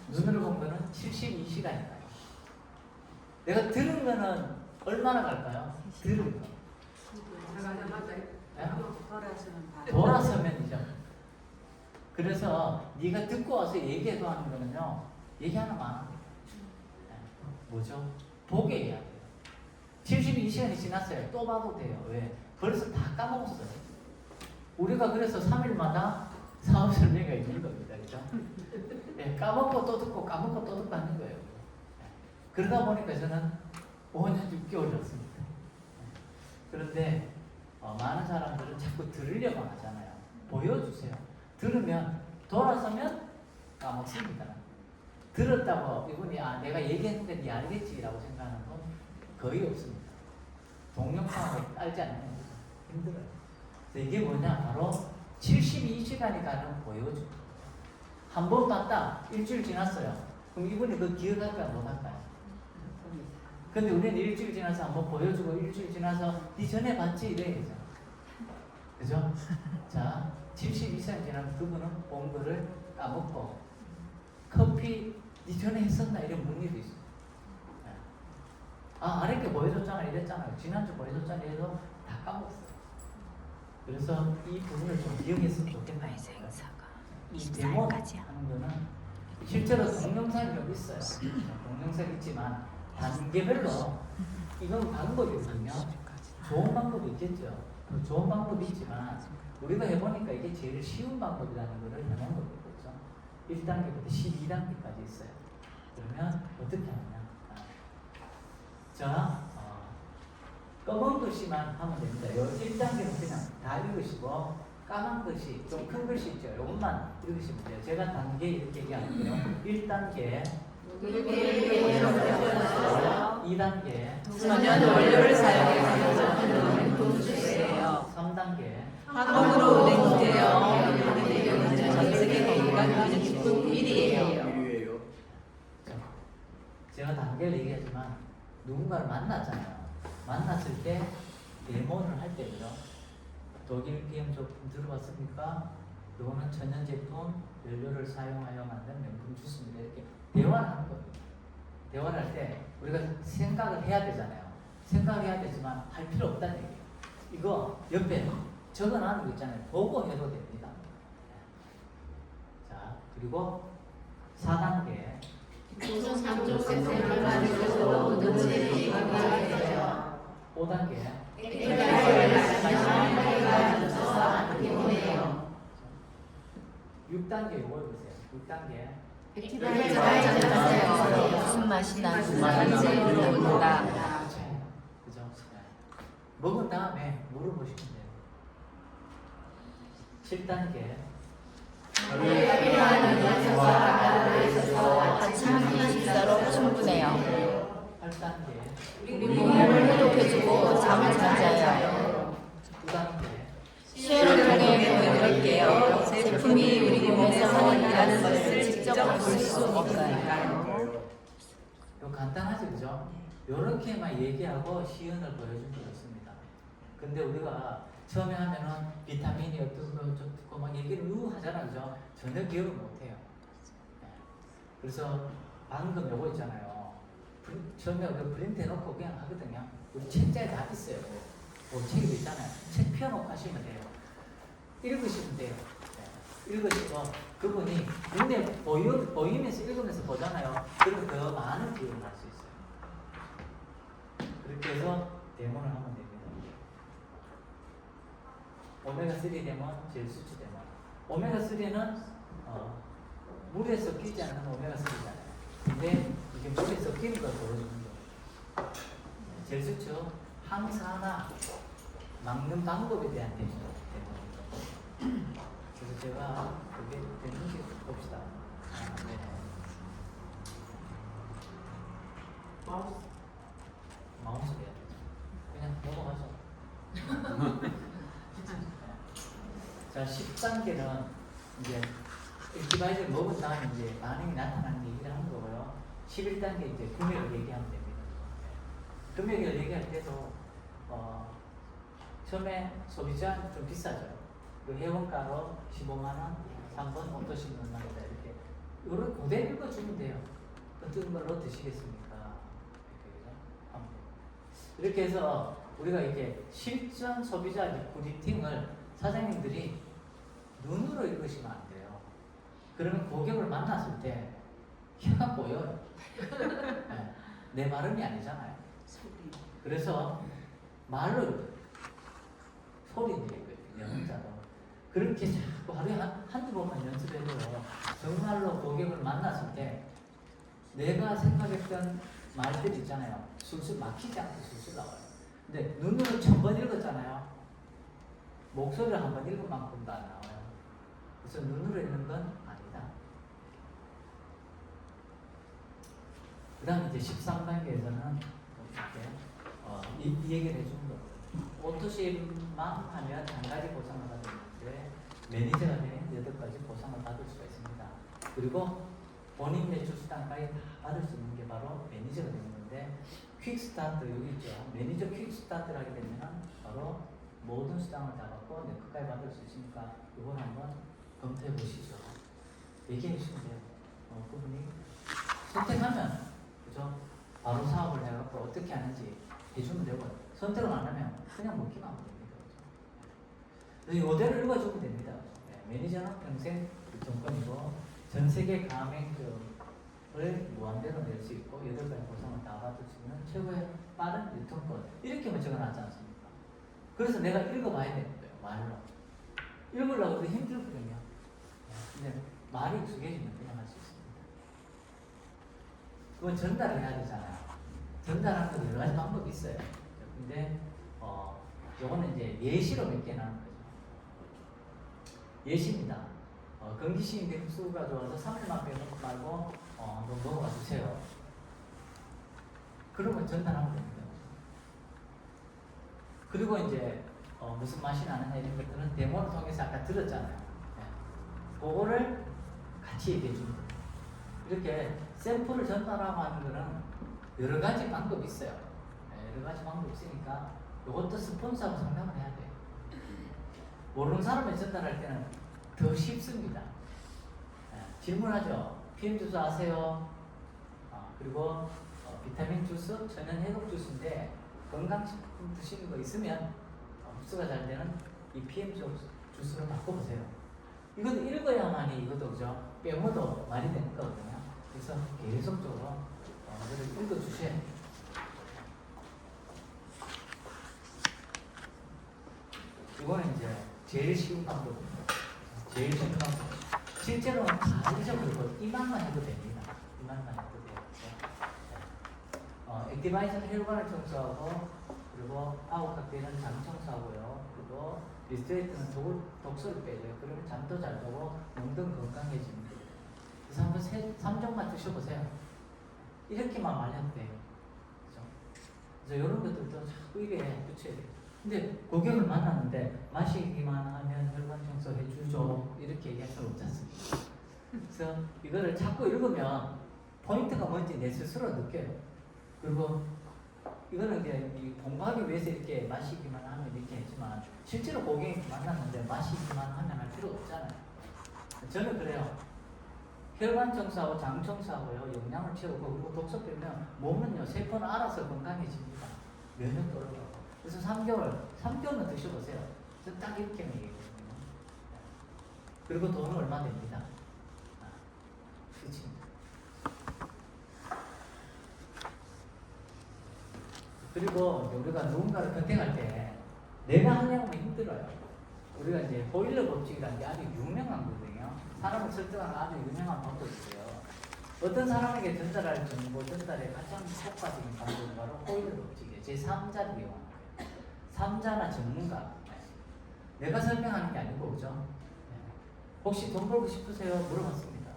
눈으로 본 거는 72시간이 가요. 내가 들은 거는 얼마나 갈까요? 들은 거. 돌아서면이죠. 그래서 네가 듣고 와서 얘기해도 하는 거는요, 얘기하는 많아. 뭐죠? 보게 해야 돼요. 72시간이 지났어요. 또 봐도 돼요. 왜? 벌써 다 까먹었어요. 우리가 그래서 3일마다 사업 설명회가 있는 겁니다. 그죠? 네, 까먹고 또 듣고 까먹고 또 듣고 하는 거예요. 그러다 보니까 저는 5년 6개월이었습니다. 그런데 많은 사람들은 자꾸 들으려고 하잖아요. 보여주세요. 들으면 돌아서면 까먹습니다. 들었다고 이분이 내가 얘기했는데 네 알겠지라고 생각하는 건 거의 없습니다. 동영상으로 알지 않는 거죠. 힘들어요. 그래서 이게 뭐냐? 바로 72시간이 가는 보여주. 한 번 봤다. 일주일 지났어요. 그럼 이분이 그 기억할까요? 못할까요? 근데 우리는 일주일 지나서 한번 보여주고 일주일 지나서 네 전에 봤지? 이래야죠. 그죠? 자, 72시간 지나면 그분은 본 거를 까먹고 커피 네 전에 했었나? 이런 문의도 있어요. 아랫게 보여줬잖아 이랬잖아요. 지난주 보여줬잖아 이래도 다 까먹었어요. 그래서 이 부분을 좀 기억했으면 좋겠나요? 이 데모 하는 거는 실제로 동영상이 좀 있어요. 동영상이 있지만 단계별로 이건 방법이거든요. 좋은 방법이 있겠죠. 좋은 방법이 있지만 우리가 해보니까 이게 제일 쉬운 방법이라는 것을 해놓은 거겠죠. 1단계부터 12단계까지 있어요. 그러면 어떻게 하느냐? 자, 검은 글씨만 하면 됩니다. 1단계는 그냥 다 읽으시고 까만 글씨, 좀 큰 글씨 있죠. 이것만 읽으시면 돼요. 제가 단계 이렇게 얘기하는데요. 1단계 2단계 전년 원료를 사용해서 돈 주세요. 3단계 학원으로 운행되어 전세계 건강기능 식품 1위예요. 제가 단계를 얘기하지만 누군가를 만났잖아요. 만났을 때 데모를 할 때죠. 독일 PM 제품 들어봤습니까? 이거는 천연 제품 연료를 사용하여 만든 명품 주스입니다. 이렇게 대화를 하는 거예요. 대화를 할 때 우리가 생각을 해야 되잖아요. 생각을 해야 되지만 할 필요 없다는 얘기예요. 이거 옆에 적어놓은 거 있잖아요. 보고 해도 됩니다. 자, 그리고 4단계 5단계 6단계 이거 보세요. 6단계 무슨 맛이 나는지 모른다. 그죠? 먹은 다음에 물어보시면 돼요. 7단계 아침 식사로 충분해요. 8단계 우리 몸을 회복해주고 잠을 잘 자요. 9단계 시연을 통해 보여드릴게요. 제품이 우리 몸에서 일하는 것을 직접 볼 수 있으니까요. 이거 간단하죠, 그죠? 요렇게만 얘기하고 시연을 보여줄 게 없습니다. 근데 우리가 처음에 하면은 비타민이 어떤 거 좀 듣고 막 얘기를 하잖아요, 그죠? 전혀 기억을 못해요. 그래서 방금 요거 있잖아요. 처음에 그 프린트 해놓고 그냥 하거든요. 우리 책자에 다 있어요. 뭐 책이 있잖아요. 책 펴놓고 하시면 돼요. 읽으시면 돼요. 읽으시고 그분이 눈에 보이면서 읽으면서 보잖아요. 그럼 더 많은 기억을 할 수 있어요. 그렇게 해서 데모를 하면 됩니다. 오메가3 데모, 젤 수치 데모. 오메가3는 물에 섞이지 않는 오메가3잖아요. 근데 이게 물에 섞이는 걸 보여주는 거예요. 제일 좋죠. 항산화 막는 방법에 대한 대목입니다. 그래서 제가 그게 되는지 봅시다. 네. 마우스 해야 되죠. 그냥 넘어가죠. 자, 10단계는 이제 액티바이저를 먹은 다음에 이제 반응이 나타나는 얘기를 하는 거고요. 11단계 이제 금액을 얘기하면 됩니다. 금액을 얘기할 때도 처음에 소비자 좀 비싸죠. 그 회원가로 15만 원, 3번 어떠신 분만이다 이렇게 이걸 그대로 읽어주면 돼요. 어떤 걸로 드시겠습니까? 이렇게 해서 우리가 이렇게 실전 소비자 브리핑을 사장님들이 눈으로 읽으시면 안 돼요. 그러면 고객을 만났을 때 혀가 보여요. 네. 내 발음이 아니잖아요. 그래서 말로 읽어요. 소리를 읽어요. 내 혼자로. 그렇게 자꾸 하루에 한두 번만 연습해도요. 정말로 고객을 만났을 때 내가 생각했던 말들 있잖아요. 술술 막히지 않고 술술 나와요. 근데 눈으로 1000번 읽었잖아요. 목소리를 한번 읽은 만큼도 안 나와요. 그래서 눈으로 읽는 건 아니다. 그 다음 이제 13단계에서는 이렇게 이 얘기를 해주는 거예요. 오토십만 하면 한 가지 보상을 받는데 매니저가 되면 8가지 보상을 받을 수가 있습니다. 그리고 본인 매출 수당까지 다 받을 수 있는 게 바로 매니저가 되는 건데 퀵스타트 여기 있죠. 매니저 퀵스타트를 하게 되면 바로 모든 수당을 다 받고 내 끝까지 받을 수 있으니까 이걸 한번 검토해 보시죠. 얘기해 주시면 돼요. 그분이 선택하면 그죠? 바로 사업을 해갖고 어떻게 하는지 해주면 되고 선택을 안 하면 그냥 먹기만 하면 됩니다. 그래서 이대로 읽어주면 됩니다. 네, 매니저는 평생 유통권이고 전 세계 가맹점을 무한대로 낼 수 있고 8가지 보상을 다 받을 수 있는 최고의 빠른 유통권 이렇게만 적어놨지 않습니까? 그래서 내가 읽어봐야 되는 거예요. 말로. 읽으려고 해도 힘들거든요. 근데 말이 익숙해지면 그냥 할 수 있습니다. 그건 전달을 해야 되잖아요. 전달하는 건 여러 가지 방법이 있어요. 근데 요거는 이제 예시로 몇 개 나오는 거죠. 예시입니다. 건기 시인데 흡수가 좋아서 3일만 빼놓고 말고 한번 먹어봐 주세요. 그러면 전달하면 됩니다. 그리고 이제 무슨 맛이 나느냐 이런 것들은 데모를 통해서 아까 들었잖아요. 네. 그거를 같이 얘기해 주는 거예요. 이렇게 샘플을 전달하고 하는 거는 여러 가지 방법이 있어요. 네, 여러 가지 방법이 있으니까 이것도 스폰서하고 상담을 해야 돼요. 모르는 사람에 전달할 때는 더 쉽습니다. 네, 질문하죠. PM 주스 아세요? 그리고 비타민 주스, 천연 해독 주스인데 건강식품 드시는 거 있으면 흡수가 잘 되는 이 PM 주스로 바꿔보세요. 이것도 읽어야만이 이것도 그죠? 빼먹어도 말이 되는 거거든요. 그래서 계속적으로 이걸 읽어주셔야 돼요. 이거는 이제 제일 쉬운 방법입니다. 제일 쉬운 방법. 실제로는 다 잊어버리고 이만만 해도 됩니다. 이만만 해도 돼요. 액티바이저는 혈관을 청소하고 그리고 아웃각대는 장 청소하고요. 그리고 리스트레이트는 독소를 빼줘요. 그러면 잠도 잘 자고 몸도 건강해집니다. 그래서 한번 3종만 드셔보세요. 이렇게만 말해도 돼요. 그죠? 그래서 이런 것들도 자꾸 입에 붙여야 돼요. 근데 고객을 만났는데 마시기만 하면 혈관 청소 해주죠. 이렇게 얘기할 수 없지 않습니까? 그래서 이거를 자꾸 읽으면 포인트가 뭔지 내 스스로 느껴요. 그리고 이거는 이제 공부하기 위해서 이렇게 마시기만 하면 이렇게 했지만 실제로 고객이 만났는데 마시기만 하면 할 필요 없잖아요. 저는 그래요. 혈관 청소하고 장 청소하고요. 영양을 채우고 그리고 독소 빼면 몸은요. 세포는 알아서 건강해집니다. 면역도 올라가고. 그래서 3개월만 드셔보세요. 저 딱 이렇게만 얘기했거든요. 그리고 돈은 얼마 됩니다. 그렇지. 그리고 우리가 누군가를 선택할 때 내가 하려고 하면 힘들어요. 우리가 이제 보일러 법칙이라는 게 아주 유명한 거거든요. 사람을 설득하는 아주 유명한 방법이고요. 어떤 사람에게 전달할 정보 전달의 가장 효과적인 방법은 바로 호의를 움직이게 제3자를 이용하는 거예요. 3자나 전문가. 내가 설명하는 게 아니고, 그죠? 혹시 돈 벌고 싶으세요? 물어봤습니다.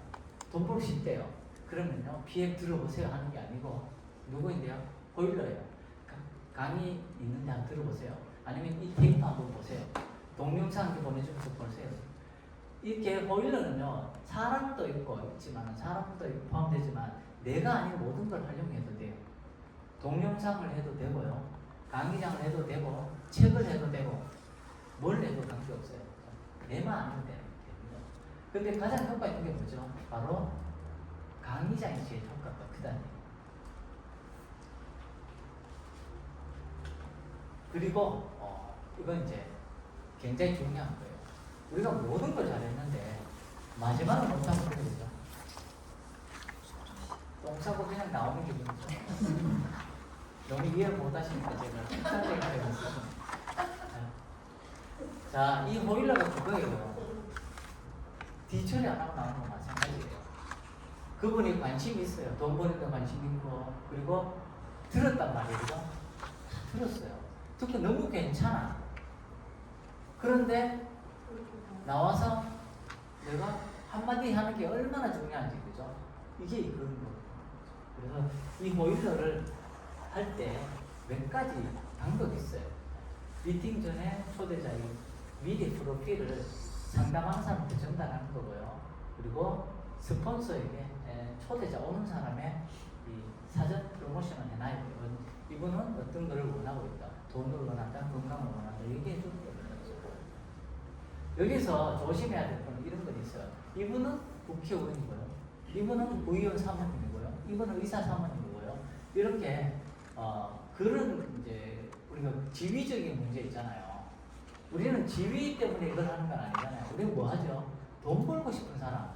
돈 벌고 싶대요. 그러면요, 비앱 들어보세요 하는 게 아니고, 누구인데요? 호일러예요. 강의 있는데 한번 들어보세요. 아니면 이 데이터 한번 보세요. 동영상 한개 보내주면서 보세요. 이렇게 호일러는요, 사람도 있지만, 사람도 포함되지만, 내가 아닌 모든 걸 활용해도 돼요. 동영상을 해도 되고요, 강의장을 해도 되고, 책을 해도 되고, 뭘 해도 관계없어요. 내만 아니면 됩니다. 근데 가장 효과 있는 게 뭐죠? 바로 강의장이 제일 효과가 크다는 얘기예요. 그리고 이건 이제 굉장히 중요한 거예요. 우리가 모든 걸 잘했는데 마지막은 못하면 되겠죠. 똥 싸고 그냥 나오는 기분이죠. 너무 이해를 못하시니까 제가 특별하게 말했습니다. 자, 이 호일러가 그거예요. 뒤처리 안 하고 나오는 거 마찬가지예요. 그분이 관심이 있어요. 돈 버는 데 관심 있고, 그리고 들었단 말이에요. 그죠? 들었어요. 듣고 너무 괜찮아. 그런데 나와서 내가 한마디 하는 게 얼마나 중요한지, 그죠? 이게 그런 거예요. 그래서 이 호일러를 할 때 몇 가지 방법이 있어요. 미팅 전에 초대자의 미리 프로필을 상담하는 사람한테 전달하는 거고요. 그리고 스폰서에게 초대자 오는 사람의 이 사전 프로모션을 해놔야 돼요. 이분은 어떤 것을 원하고 있다. 돈을 원한다, 건강을 원한다. 얘기해 주는 거예요. 여기서 조심해야 될 건 이런 건 있어요. 이분은 국회의원이고요. 이분은 의원 사모님이고요. 이분은 의사 사모님이고요. 이렇게 그런 이제 우리가 지위적인 문제 있잖아요. 우리는 지위 때문에 이걸 하는 건 아니잖아요. 우리는 뭐 하죠? 돈 벌고 싶은 사람,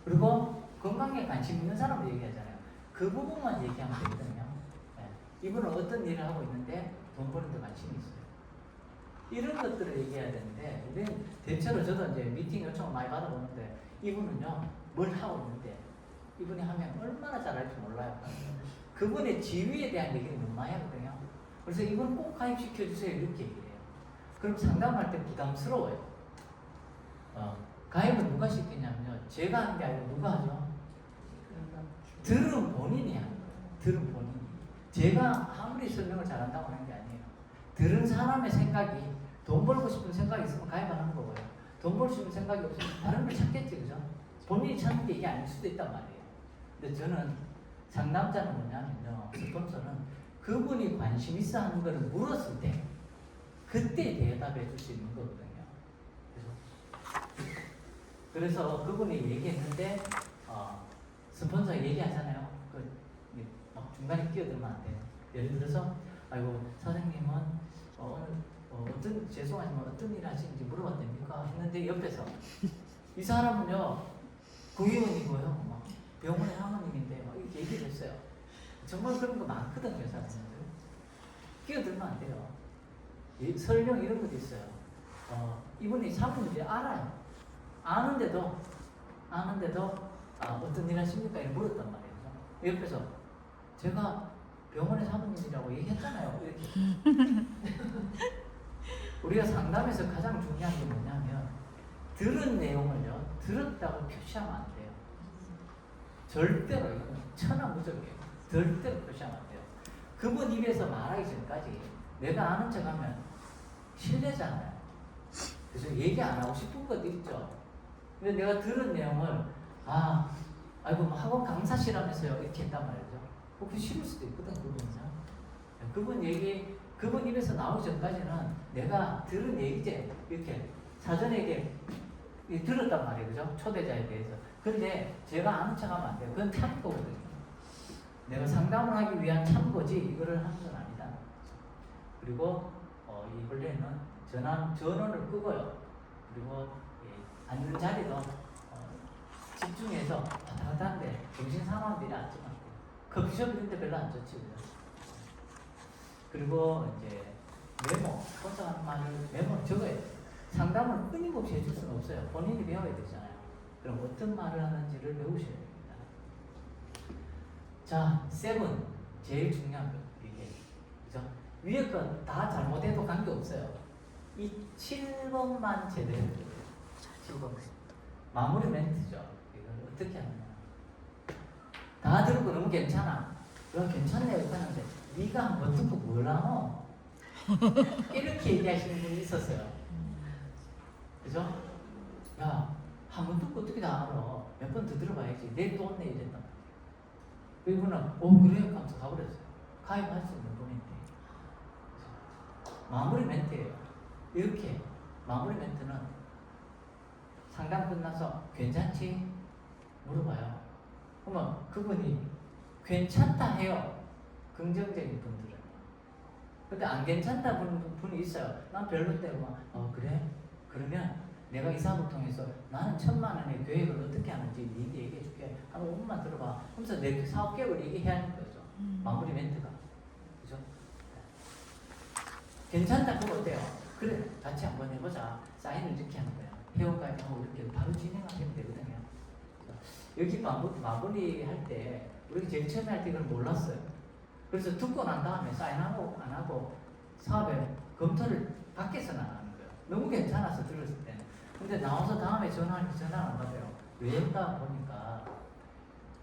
그리고 건강에 관심 있는 사람을 얘기하잖아요. 그 부분만 얘기하면 되거든요. 네. 이분은 어떤 일을 하고 있는데 돈 버는 데 관심이 있어요. 이런 것들을 얘기해야 되는데, 우리는 대체로 저도 이제 미팅 요청을 많이 받아보는데, 이분은요, 뭘 하고 있는데, 이분이 하면 얼마나 잘할지 몰라요. 그분의 지위에 대한 얘기를 너무 많이 하거든요. 그래서 이분 꼭 가입시켜주세요. 이렇게 얘기해요. 그럼 상담할 때 부담스러워요. 가입은 누가 시키냐면요, 제가 하는 게 아니고 누가 하죠? 들은 본인이 하는 거예요. 들은 본인이. 제가 아무리 설명을 잘한다고 하는 게 아니에요. 들은 사람의 생각이, 돈 벌고 싶은 생각이 있으면 가입하는 거고요. 돈 벌고 싶은 생각이 없으면 다른 걸 찾겠지, 그죠? 본인이 찾는 게 이게 아닐 수도 있단 말이에요. 근데 저는 상담자는 뭐냐면요, 스폰서는 그분이 관심 있어 하는 걸 물었을 때, 그때 대답해 줄 수 있는 거거든요. 그래서 그분이 얘기했는데, 스폰서가 얘기하잖아요. 막 중간에 끼어들면 안 돼요. 예를 들어서, 아이고, 사장님은 오늘 어떤, 죄송하지만 어떤 일 하시는지 물어봤답니까? 했는데 옆에서, 이 사람은요, 구의원이고요, 막 병원의 사모님인데, 막 이렇게 얘기를 했어요. 정말 그런 거 많거든요, 사람들. 끼어들면 안 돼요. 설명 이런 것도 있어요. 이분이 사모님인지 알아요. 아는데도 어떤 일 하십니까? 이렇게 물었단 말이에요. 옆에서 제가 병원의 사모님이라고 얘기했잖아요. 이렇게. 우리가 상담에서 가장 중요한 게 뭐냐면, 들은 내용을요, 들었다고 표시하면 안 돼요. 절대로, 이건 천하무적이에요. 절대로 표시하면 안 돼요. 그분 입에서 말하기 전까지 내가 아는 척 하면 실례잖아요. 그래서 얘기 안 하고 싶은 것도 있죠. 근데 내가 들은 내용을, 아이고, 뭐 학원 강사시라면서요, 이렇게 했단 말이죠. 혹시 싫을 수도 있거든, 그분은요. 그분 입에서 나오기 전까지는 내가 들은 얘기제, 이렇게 사전에 이렇게 들었단 말이에요, 그죠? 초대자에 대해서. 근데 제가 아는 척 하면 안 돼요. 그건 참고거든요. 내가 상담을 하기 위한 참고지, 이거를 하는 건 아니다. 그리고, 이 원래는 전원을 끄고요. 그리고, 앉는 자리도, 집중해서 왔다 갔다 하는데, 정신 상황들이 안 좋아요. 커피숍 이런 데 별로 안 좋지, 그죠? 그리고 이제 메모, 혼자하는 말을 메모를 적어야 돼요. 상담을 끊임없이 해줄 수는 없어요. 본인이 배워야 되잖아요. 그럼 어떤 말을 하는지를 배우셔야 됩니다. 자, 세븐 제일 중요한 거 이게 그죠? 위에 건 다 잘못해도 관계 없어요. 이 7번만 제대로 해야 돼요. 7번 마무리 멘트죠. 이걸 어떻게 하느냐. 다 들고 너무 괜찮아. 야, 괜찮네 이렇게 하는데 네가 한번 듣고 뭘 하노? 이렇게 얘기하시는 분이 있었어요. 그죠? 야, 한 번 듣고 어떻게 다 알아? 몇 번 더 들어봐야지. 내일 또 온네 이랬단 말이야. 이분은 그래요? 하면서 가버렸어요. 가입할 수 있는 분인데. 마무리 멘트예요. 이렇게 마무리 멘트는 상담 끝나서 괜찮지? 물어봐요. 그러면 그분이 괜찮다 해요. 긍정적인 분들은. 근데 안 괜찮다 분이 있어요. 난 별론데 그래? 그러면 내가 이 사업을 통해서 나는 1,000만 원의 계획을 어떻게 하는지 네게 얘기해 줄게. 한 5분만 들어봐. 그러면서 내 사업 계획을 얘기해야 하는 거죠. 마무리 멘트가. 그죠? 괜찮다 그거 어때요? 그래 같이 한번 해보자. 사인을 이렇게 하는 거야. 회원가입하고 이렇게 바로 진행하시면 되거든요. 여기 마무리 할 때 우리가 제일 처음에 할 때 이걸 몰랐어요. 그래서 듣고 난 다음에 사인하고 안 하고 사업에 검토를 밖에서 나가는 거예요. 너무 괜찮아서 들었을 때는. 근데 나와서 다음에 전화를 안 받아요. 왜일까 보니까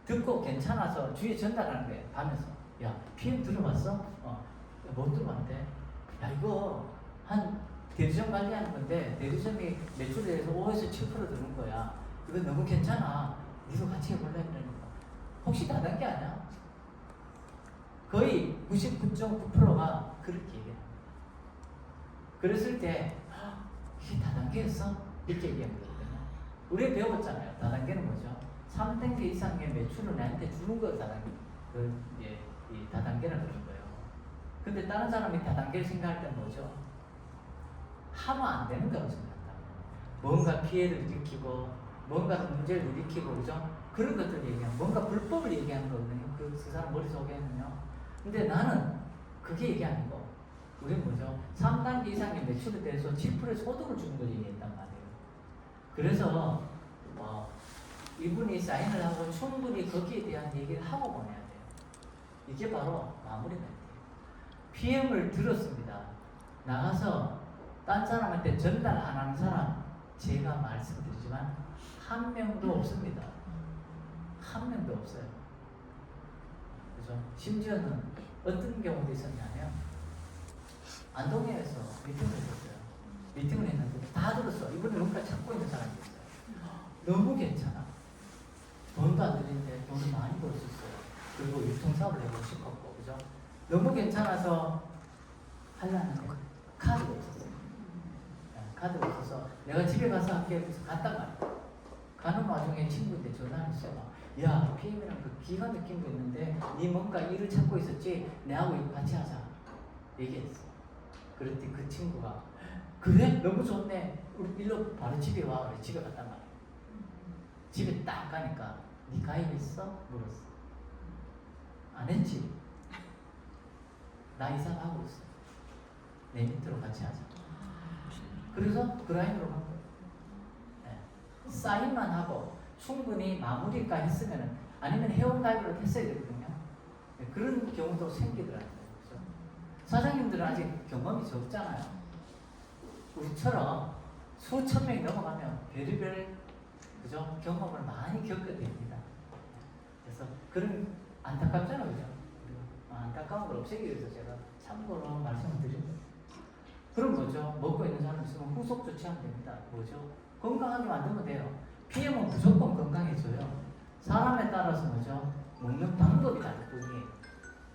듣고 괜찮아서 주위에 전달하는 거예요. 가면서 야 PM 들어봤어? 못 들어봤는데 야 이거 한 대리점 관리하는 건데 대리점이 매출에 대해서 5에서 7% 드는 거야. 이거 너무 괜찮아. 니도 같이 해볼래? 그러니까 혹시 다단계 아니야? 거의 99.9%가 그렇게 얘기해요. 그랬을 때 이게 다단계였어? 이렇게 얘기하는 거거든요. 우리 배웠잖아요. 다단계는 뭐죠? 3단계 이상의 매출을 나한테 주는 거 다단계. 이 다단계는 그런 거예요. 근데 다른 사람이 다단계를 생각할 때는 뭐죠? 하면 안 되는 거라고 생각한다. 뭔가 피해를 일으키고 뭔가 문제를 일으키고 그죠? 그런 것들 얘기하면 뭔가 불법을 얘기하는 거거든요. 그 사람 머릿속에는요. 근데 나는 그게 얘기 아니고 우리는 뭐죠? 3단계 이상의 매출에 대해서 7%의 소득을 주는 걸 얘기했단 말이에요. 그래서 이분이 사인을 하고 충분히 거기에 대한 얘기를 하고 보내야 돼요. 이게 바로 마무리 멘트예요. PM을 들었습니다. 나가서 딴 사람한테 전달 안 하는 사람 제가 말씀드리지만 한 명도 없습니다. 한 명도 없어요. 그죠? 심지어는 어떤 경우도 있었냐면 안동에서 미팅을 했었어요. 미팅을 했는데 다 들었어. 이분이 뭔가 찾고 있는 사람이 있어요. 너무 괜찮아. 돈도 안 들이는데 돈을 많이 벌 수 있어요. 그리고 유통사업을 해보고 싶었고, 그죠? 너무 괜찮아서 하려는데 카드가 없었어요. 카드가 없어서 내가 집에 가서 할게 해서 갔단 말이야. 가는 와중에 친구인데 전화를 했어요. 야, PM이랑 그 기가 느낀 거 있는데 니 뭔가 일을 찾고 있었지? 내하고 이거 같이 하자. 얘기했어. 그랬더니 그 친구가 그래? 너무 좋네. 우리 일로 바로 집에 와. 그래. 집에 갔단 말이야. 집에 딱 가니까 니 가입했어? 물었어. 안 했지? 나 이사하고 있어. 내 밑으로 같이 하자. 그래서 그 라인으로 간 거예요. 네. 사인만 하고 충분히 마무리가 했으면 아니면 회원가입을 했어야 되거든요. 네. 그런 경우도 생기더라고요. 그렇죠? 사장님들은 아직 경험이 적잖아요. 우리처럼 수천 명이 넘어가면 별의별 그죠? 경험을 많이 겪게 됩니다. 그래서 그런 안타깝잖아요. 그죠? 안타까운 걸 없애기 위해서 제가 참고로 말씀을 드린 거예요. 그럼 뭐죠? 먹고 있는 사람 있으면 후속 조치하면 됩니다. 뭐죠? 건강하게 만들면 돼요. PM은 무조건 건강해져요. 사람에 따라서 뭐죠? 먹는 방법이 다를 뿐이에요.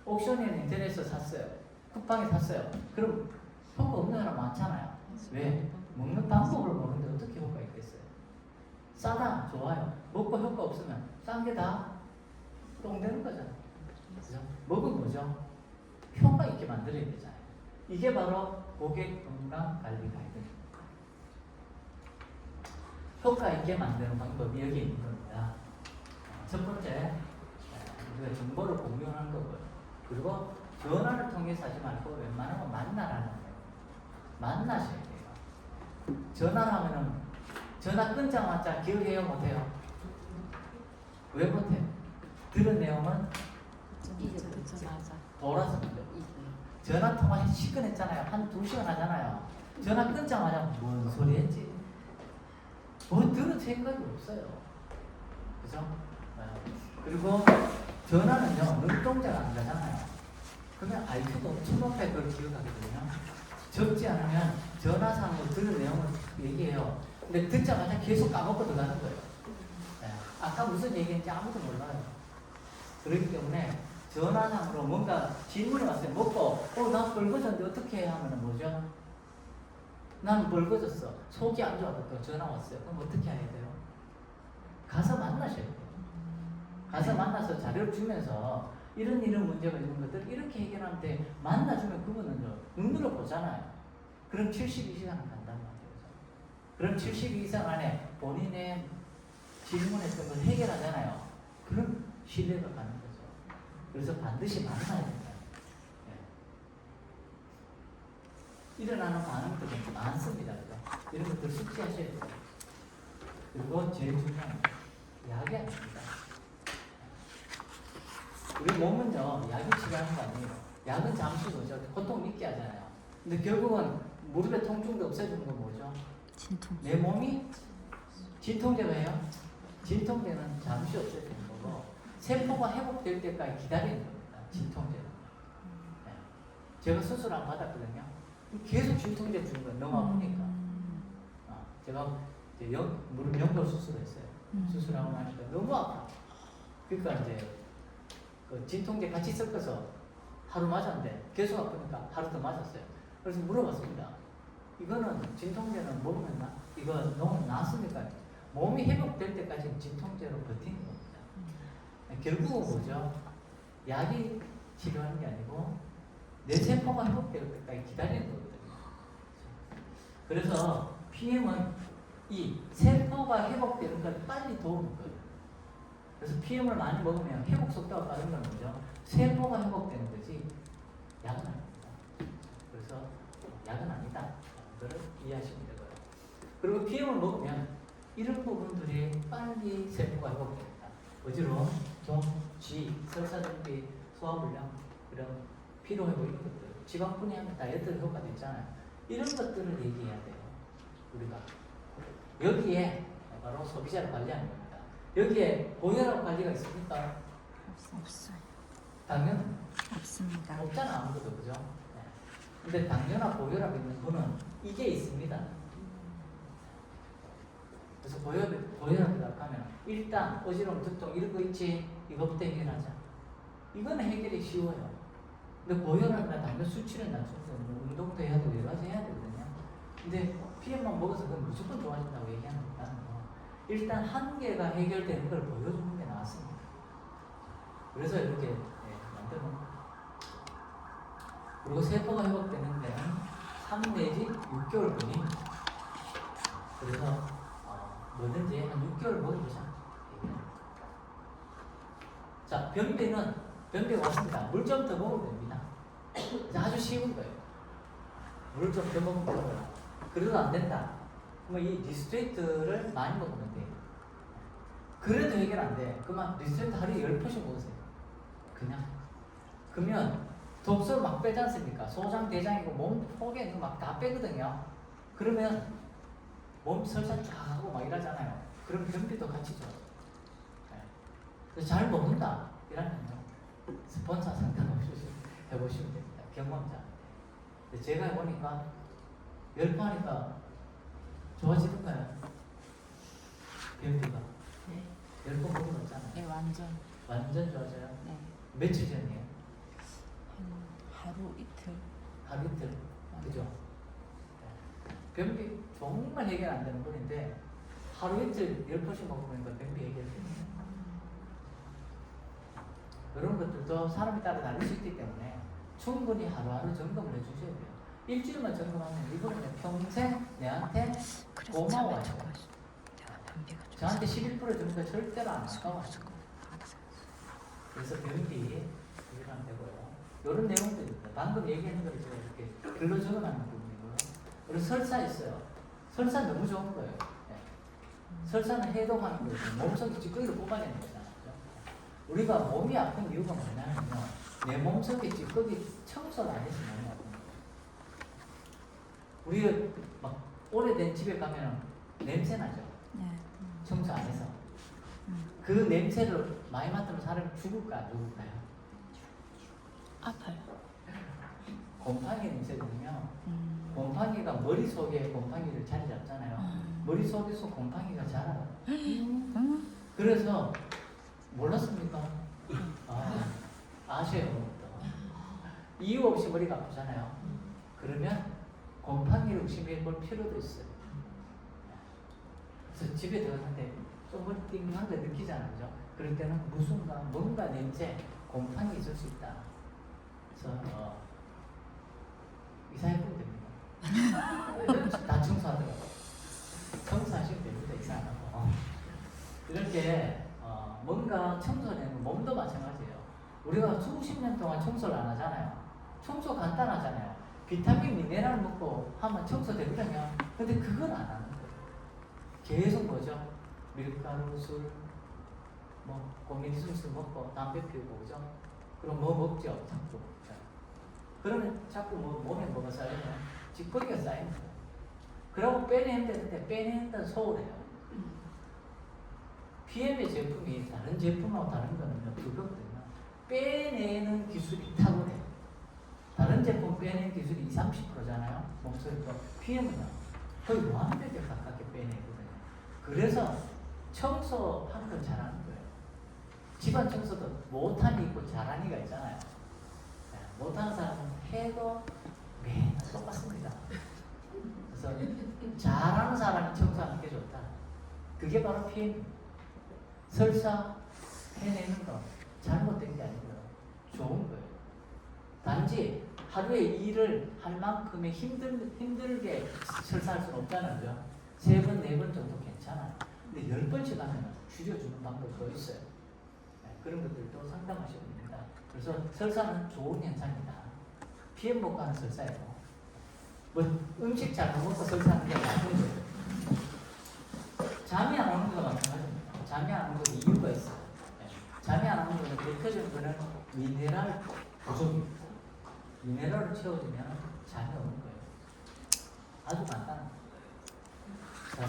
옥션에는 인터넷에서 샀어요. 쿠팡에 샀어요. 그럼 효과 없는 사람 많잖아요. 왜? 먹는 방법을 모르는데 어떻게 효과 있겠어요? 싸다, 좋아요. 먹고 효과 없으면 싼 게 다 똥되는 거잖아요. 그죠? 먹은 뭐죠? 효과 있게 만들어야 되잖아요. 이게 바로 고객 건강 관리 가이드입니다. 효과 있게 만드는 방법이 여기 있는 겁니다. 첫 번째, 우리가 정보를 공유하는 거고요. 그리고 전화를 통해서 하지 말고 웬만하면 만나라는 거예요. 만나셔야 돼요. 전화를 하면은 전화 끊자마자 기억해요? 못해요? 왜 못해요? 들은 내용은 맞아. 돌아서 전화 통화 시간했잖아요. 한 2시간 하잖아요. 전화 끊자마자 뭔 소리 했지? 뭐 들을 생각이 없어요. 그죠? 그리고 전화는요, 눈동자가 안 가잖아요. 그러면 IQ도 엄청 높게 그걸 기억하거든요. 적지 않으면 전화상으로 들은 내용을 얘기해요. 근데 듣자마자 계속 까먹고 들어가는 거예요. 네. 아까 무슨 얘기했는지 아무도 몰라요. 그렇기 때문에 전화상으로 뭔가 질문이 왔어요. 먹고, 나 벌거졌는데 어떻게 해야 하면 뭐죠? 난 벌거졌어. 속이 안 좋아서 전화 왔어요. 그럼 어떻게 해야 돼요? 가서 만나셔야 돼요. 가서 만나서 자료를 주면서 이런 문제가 있는 것들 이렇게 해결하는데 만나주면 그분은요, 눈으로 보잖아요. 그럼 72시간은 간단 말이에요. 그럼 72시간 안에 본인의 질문했던 걸 해결하잖아요. 그럼 신뢰가 가는 거죠. 그래서 반드시 만나야 된다. 네. 일어나는 반응들은 많습니다. 이런 것들 숙지하셔야 돼요. 그리고 제일 중요한 건 약이 아닙니다. 우리 몸은요, 약이 치료하는 거 아니에요. 약은 잠시 뭐죠? 고통 잊게 하잖아요. 근데 결국은 무릎의 통증도 없애주는 건 뭐죠? 내 몸이 진통제예요. 진통제는 잠시 없애주는 거고 세포가 회복될 때까지 기다리는 겁니다. 진통제는. 네. 제가 수술 안 받았거든요. 계속 진통제 주는 거예요. 너무 아프니까. 제가 이제 무릎 연골 수술했어요. 수술하고 나니까 너무 아파. 그러니까 이제 그 진통제 같이 섞어서 하루 맞았는데 계속 아프니까 하루 더 맞았어요. 그래서 물어봤습니다. 이거는 진통제는 먹으면 이거 너무 나았습니까? 몸이 회복될 때까지 진통제로 버티는 겁니다. 결국은 뭐죠? 약이 치료하는 게 아니고 내 세포가 회복될 때까지 기다리는 거거든요. 그래서 PM은 이 세포가 회복되는 걸 빨리 도우는 거예요. 그래서 PM을 많이 먹으면 회복 속도가 빠른 건 뭐죠? 세포가 회복되는 거지 약은 아닙니다. 그래서 약은 아니다. 그걸 이해하시면 되고요. 그리고 PM을 먹으면 이런 부분들이 빨리 세포가 회복됩니다. 어지러움, 종, 쥐, 설사정비, 소화불량, 이런 피로회복 이런 것들, 지방분해하면 다이어트 효과도 있잖아요. 이런 것들을 얘기해야 돼요. 우리가 여기에 바로 소비자를 관리하는 겁니다. 여기에 고혈압 관리가 있습니까? 없어요. 당연 없습니다. 없잖아 아무것도 그죠? 네. 근데 당뇨나 고혈압 있는 분은 이게 있습니다. 그래서 고혈압이라고 하면 일단 어지러움, 두통 이런 거 있지 이것부터 해결하자. 이거는 해결이 쉬워요. 근데 고혈압이나 당뇨 수치를 낮춰서 운동도 해야 되고 여러 가지 해야 되거든요. 근데 PM만 먹어서 그건 무조건 좋아진다고 얘기하는 것보다는 일단 한계가 해결되는 걸 보여주는 게 나았습니다. 그래서 이렇게 만드는 거예요. 그리고 세포가 회복되는 데는 3 내지 6개월 걸립니다. 그래서 뭐든지 한 6개월 먹어보자. 자, 변비가 왔습니다. 물 좀 더 먹으면 됩니다. 아주 쉬운 거예요. 물 좀 더 먹으면 되고요. 그래도 안 된다. 그러면 이 리스트레이트를 많이 먹으면 돼요. 그래도 해결 안 돼. 그러면 리스트레이트 하루에 10포씩 먹으세요. 그냥. 그러면 독소를 막 빼지 않습니까? 소장, 대장이고 몸 속에 막 다 빼거든요. 그러면 몸 설사 쫙 하고 막 이러잖아요. 그럼 변비도 같이 좋아요. 네. 그래서 잘 먹는다. 이러면요. 스폰서 상관없이 해보시면 됩니다. 경험자. 제가 해보니까 10번 하니까 좋아지던가요? 변비가. 네. 10번 먹으면 없잖아요. 네, 완전. 완전 좋아져요? 네. 며칠 전이에요? 하루 이틀. 하루 이틀. 그죠? 변비 정말 해결 안 되는 분인데 하루 이틀 10번씩 먹으면 변비 해결됩니다. 이런 것들도 사람에 따라 다를 수 있기 때문에 충분히 하루하루 점검을 해주셔야 돼요. 일주일만 점검하면 이분은 평생 내한테 고마워요. 저한테 11% 주는 거 절대로 안 아까워요. 그래서 변비 해결하면 되고요. 이런 내용들입니다. 방금 얘기하는 걸 제가 이렇게 글로 적어놨는 부분이고요. 그리고 설사 있어요. 설사 너무 좋은 거예요. 네. 설사는 해독하는 거예요. 몸속에 찌꺼기를 뽑아내는 거잖아요. 우리가 몸이 아픈 이유가 뭐냐면요. 내 몸속에 찌꺼기 청소를 안 해서 몸이 아픈 거예요. 우리가 막 오래된 집에 가면 냄새 나죠. 네. 청소 안 해서. 그 냄새를 많이 맡으면 사람이 죽을까 안 죽을까요? 아파요. 곰팡이 냄새는요. 곰팡이가 머릿속에 곰팡이를 자리 잡잖아요. 머릿속에서 곰팡이가 자라요. 그래서 몰랐습니까? 아셔요. 또. 이유 없이 머리가 아프잖아요. 그러면 곰팡이를 의심해 볼 필요도 있어요. 그래서 집에 들어갔는데 좀 띵한 거 느끼잖아요. 그죠? 그럴 때는 뭔가 냄새, 곰팡이 있을 수 있다. 그래서 이사해 보면 됩니다. 다 청소하더라고요. 청소하시면 됩니다. 이사하고. 이렇게 뭔가 청소는 몸도 마찬가지예요. 우리가 수십 년 동안 청소를 안 하잖아요. 청소 간단하잖아요. 비타민, 미네랄 먹고 하면 청소되거든요. 근데 그건 안 하는 거예요. 계속 뭐죠? 밀가루, 술, 뭐 고민이 술 먹고 담배 피우고 그죠? 그럼 뭐 먹죠? 자꾸. 그러면 자꾸 뭐 몸에 뭐가 쌓이면 찌꺼기가 쌓이는 거예요. 그러고 빼내면 되는데 빼낸다 소홀해요. PM의 제품이 다른 제품하고 다른 거는요, 그거거든요. 빼내는 기술이 탁월해요. 다른 제품 빼내는 기술이 20-30%잖아요. 몸속에서 PM은요, 거의 무한대에 가깝게 빼내거든요. 그래서 청소하는 걸 잘하는 거예요. 집안 청소도 못하니 있고 잘하니가 있잖아요. 못하는 사람은 해도 매일 똑같습니다. 그래서 잘하는 사람이 청소하는 게 좋다. 그게 바로 PM입니다. 설사 해내는 거 잘못된 게 아니고요. 좋은 거예요. 단지 하루에 일을 할 만큼의 힘들게 설사할 수는 없잖아요. 3번, 4번 정도 괜찮아요. 근데 10번씩 하면 줄여주는 방법도 있어요. 그런 것들도 상담하셔야 됩니다. 그래서 설사는 좋은 현상이다. 피해 먹고 하는 설사예요. 뭐 음식 잘 먹고 설사하는 게 나쁜 거예요. 잠이 안 오는 거가 마찬가지입니다. 잠이 안 오는 거 이유가 있어요. 잠이 안 오는 거는 대표적인 거는 미네랄 부족입니다. 미네랄을 채워주면 잠이 오는 거예요. 아주 간단합니다. 자,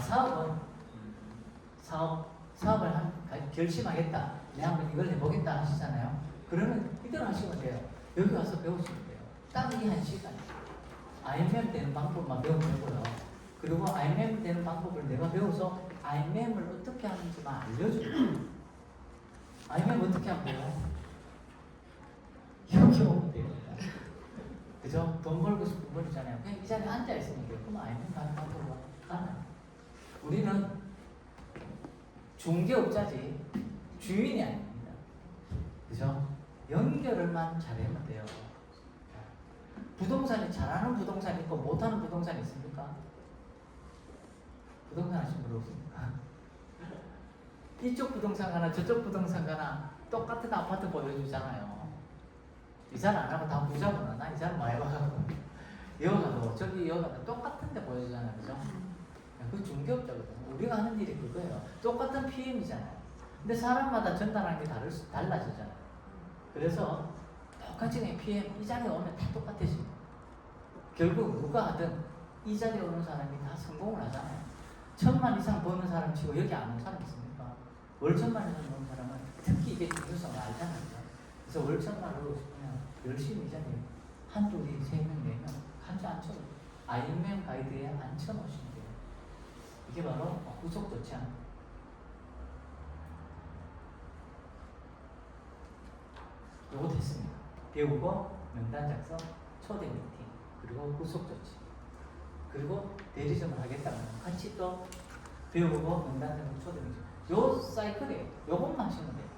사업을 결심하겠다. 내가 한번 이걸 해보겠다 하시잖아요. 그러면 이대로 하시면 돼요. 여기 와서 배우시면 돼요. 딱 이 1시간. IMM 되는 방법만 배우면 되고요. 그리고 IMM 되는 방법을 내가 배워서 IMM을 어떻게 하는지만 알려줘요. IMM 어떻게 하면 돼요? 이렇게 오면 됩니다. 그죠? 돈 벌고 싶은 분이잖아요. 그냥 이 자리에 앉아있으면 돼요. 그럼 IMM 가는 방법은 가능해요. 우리는 중개업자지 주인이 아닙니다. 그죠? 연결을만 잘하면 돼요. 부동산이 잘하는 부동산이 있고 못하는 부동산이 있습니까? 부동산 하신 분 없습니까? 이쪽 부동산 가나 저쪽 부동산 가나 똑같은 아파트 보여주잖아요. 이사를 안 하고 다 부자구나. 나 이사를 많이 해봐가지고 여가도 저기 여가도 똑같은 데 보여주잖아요. 그죠? 그 중개업자거든요. 우리가 하는 일이 그거예요. 똑같은 PM이잖아요. 근데 사람마다 전달하는 게 달라지잖아요. 그래서 똑같이 그냥 PM 이 자리에 오면 다 똑같아집니다. 결국 누가 하든 이 자리에 오는 사람이 다 성공을 하잖아요. 1000만 이상 버는 사람 치고 여기 안 오는 사람 있습니까? 월 1000만 이상 버는 사람은 특히 이게 중요성을 알잖아요. 그래서 월 1000만 벌고 싶으면 열심히 이 자리에 한둘이 3명, 4명 한지 앉혀 IMM 가이드에 앉혀놓으시면 돼요. 이게 바로 후속 좋지 않아요. 요거 됐습니다. 배우고 명단 작성, 초대 미팅, 그리고 후속 조치, 그리고 대리점을 하겠다면 같이 또 배우고 명단 작성, 초대 미팅. 요 사이클이에요. 요것만 하시면 돼요.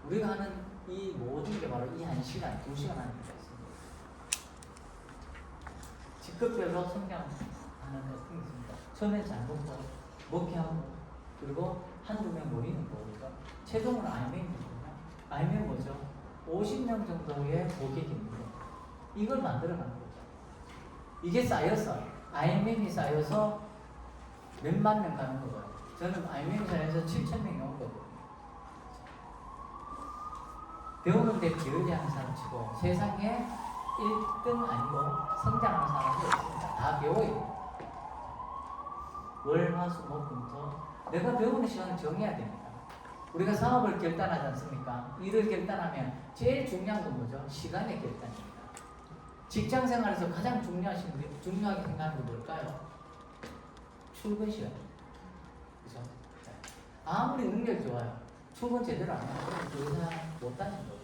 우리가 하는 이 모든 게 바로 이 1시간, 2시간 하는 게 있습니다. 직급별로 성장하는 어떤 게 있습니다. 처음에 잘 먹게 하고, 그리고 한두 명 모이는 거니까 최종은 IMM입니다. IMM 뭐죠? 50명 정도의 고객입니다. 이걸 만들어가는 거죠. 이게 쌓여서 IMM이 쌓여서 몇만 명 가는 거고요. 저는 IMM이 쌓여서 7,000명이 온 거거든요. 배우는데 게으르지 않은 사람 치고 세상에 1등 아니고 성장하는 사람이 없습니다. 다 배워요. 월, 화, 수, 목, 금, 토. 내가 배우는 시간을 정해야 됩니다. 우리가 사업을 결단하지 않습니까? 일을 결단하면 제일 중요한 건 뭐죠? 시간의 결단입니다. 직장 생활에서 가장 중요하게 생각하는 건 뭘까요? 출근 시간. 그죠? 아무리 능력이 좋아요. 출근 제대로 안 하면 그 이상 못 다니는 거거든요.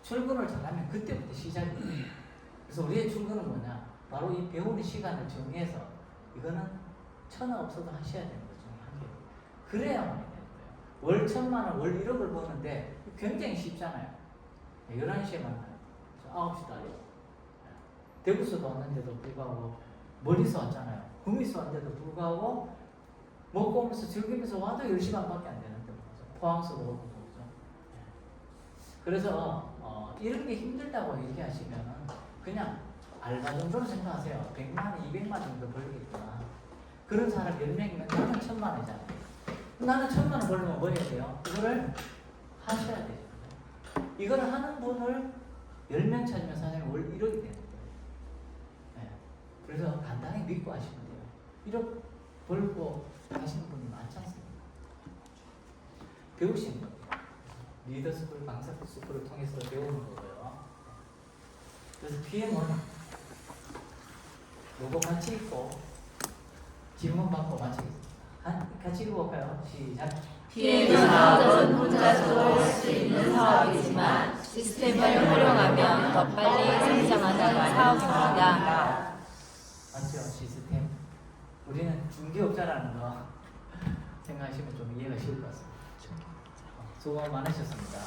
출근을 잘하면 그때부터 시작입니다. 그래서 우리의 출근은 뭐냐? 바로 이 배우는 시간을 정해서 이거는 천하 없어도 하셔야 되는 것 중에 한 개예요. 그래야만 되는 거예요. 월 1,000만 원, 월 1억을 버는데 굉장히 쉽잖아요. 11시에 만나요. 9시도 아니고. 대구에서도 왔는데도 불구하고 멀리서 왔잖아요. 구미에서 왔는데도 불구하고 먹고 오면서 즐기면서 와도 10시간밖에 안 되는데 포항서도 오고 그죠. 그래서 이런 게 힘들다고 얘기하시면 그냥 알바 정도로 생각하세요. 100만 원, 200만 정도 벌겠구나. 그런 사람 10명이면 나는 1,000만 원이잖아요. 나는 1,000만 원 벌려면 뭐 해야 돼요? 이거를 하셔야 돼요. 이거를 하는 분을 10명 찾으면 사장님 월 1억이 되는 거예요. 네. 그래서 간단히 믿고 하시면 돼요. 1억 벌고 하시는 분이 많지 않습니까? 배우시는 거예요. 리더스쿨, 강사스쿨을 통해서 배우는 거고요. 그래서 PM은 요거 같이 읽고 질문 받고 마치겠습니다. 같이 읽어볼까요? 시작. PM 사업은 혼자서도 할 수 있는 사업이지만 시스템을 활용하면 더 빨리 성장하는 사업입니다. 맞죠? 시스템. 우리는 중개업자라는 거 생각하시면 좀 이해가 쉬울 것 같습니다. 수고 많으셨습니다.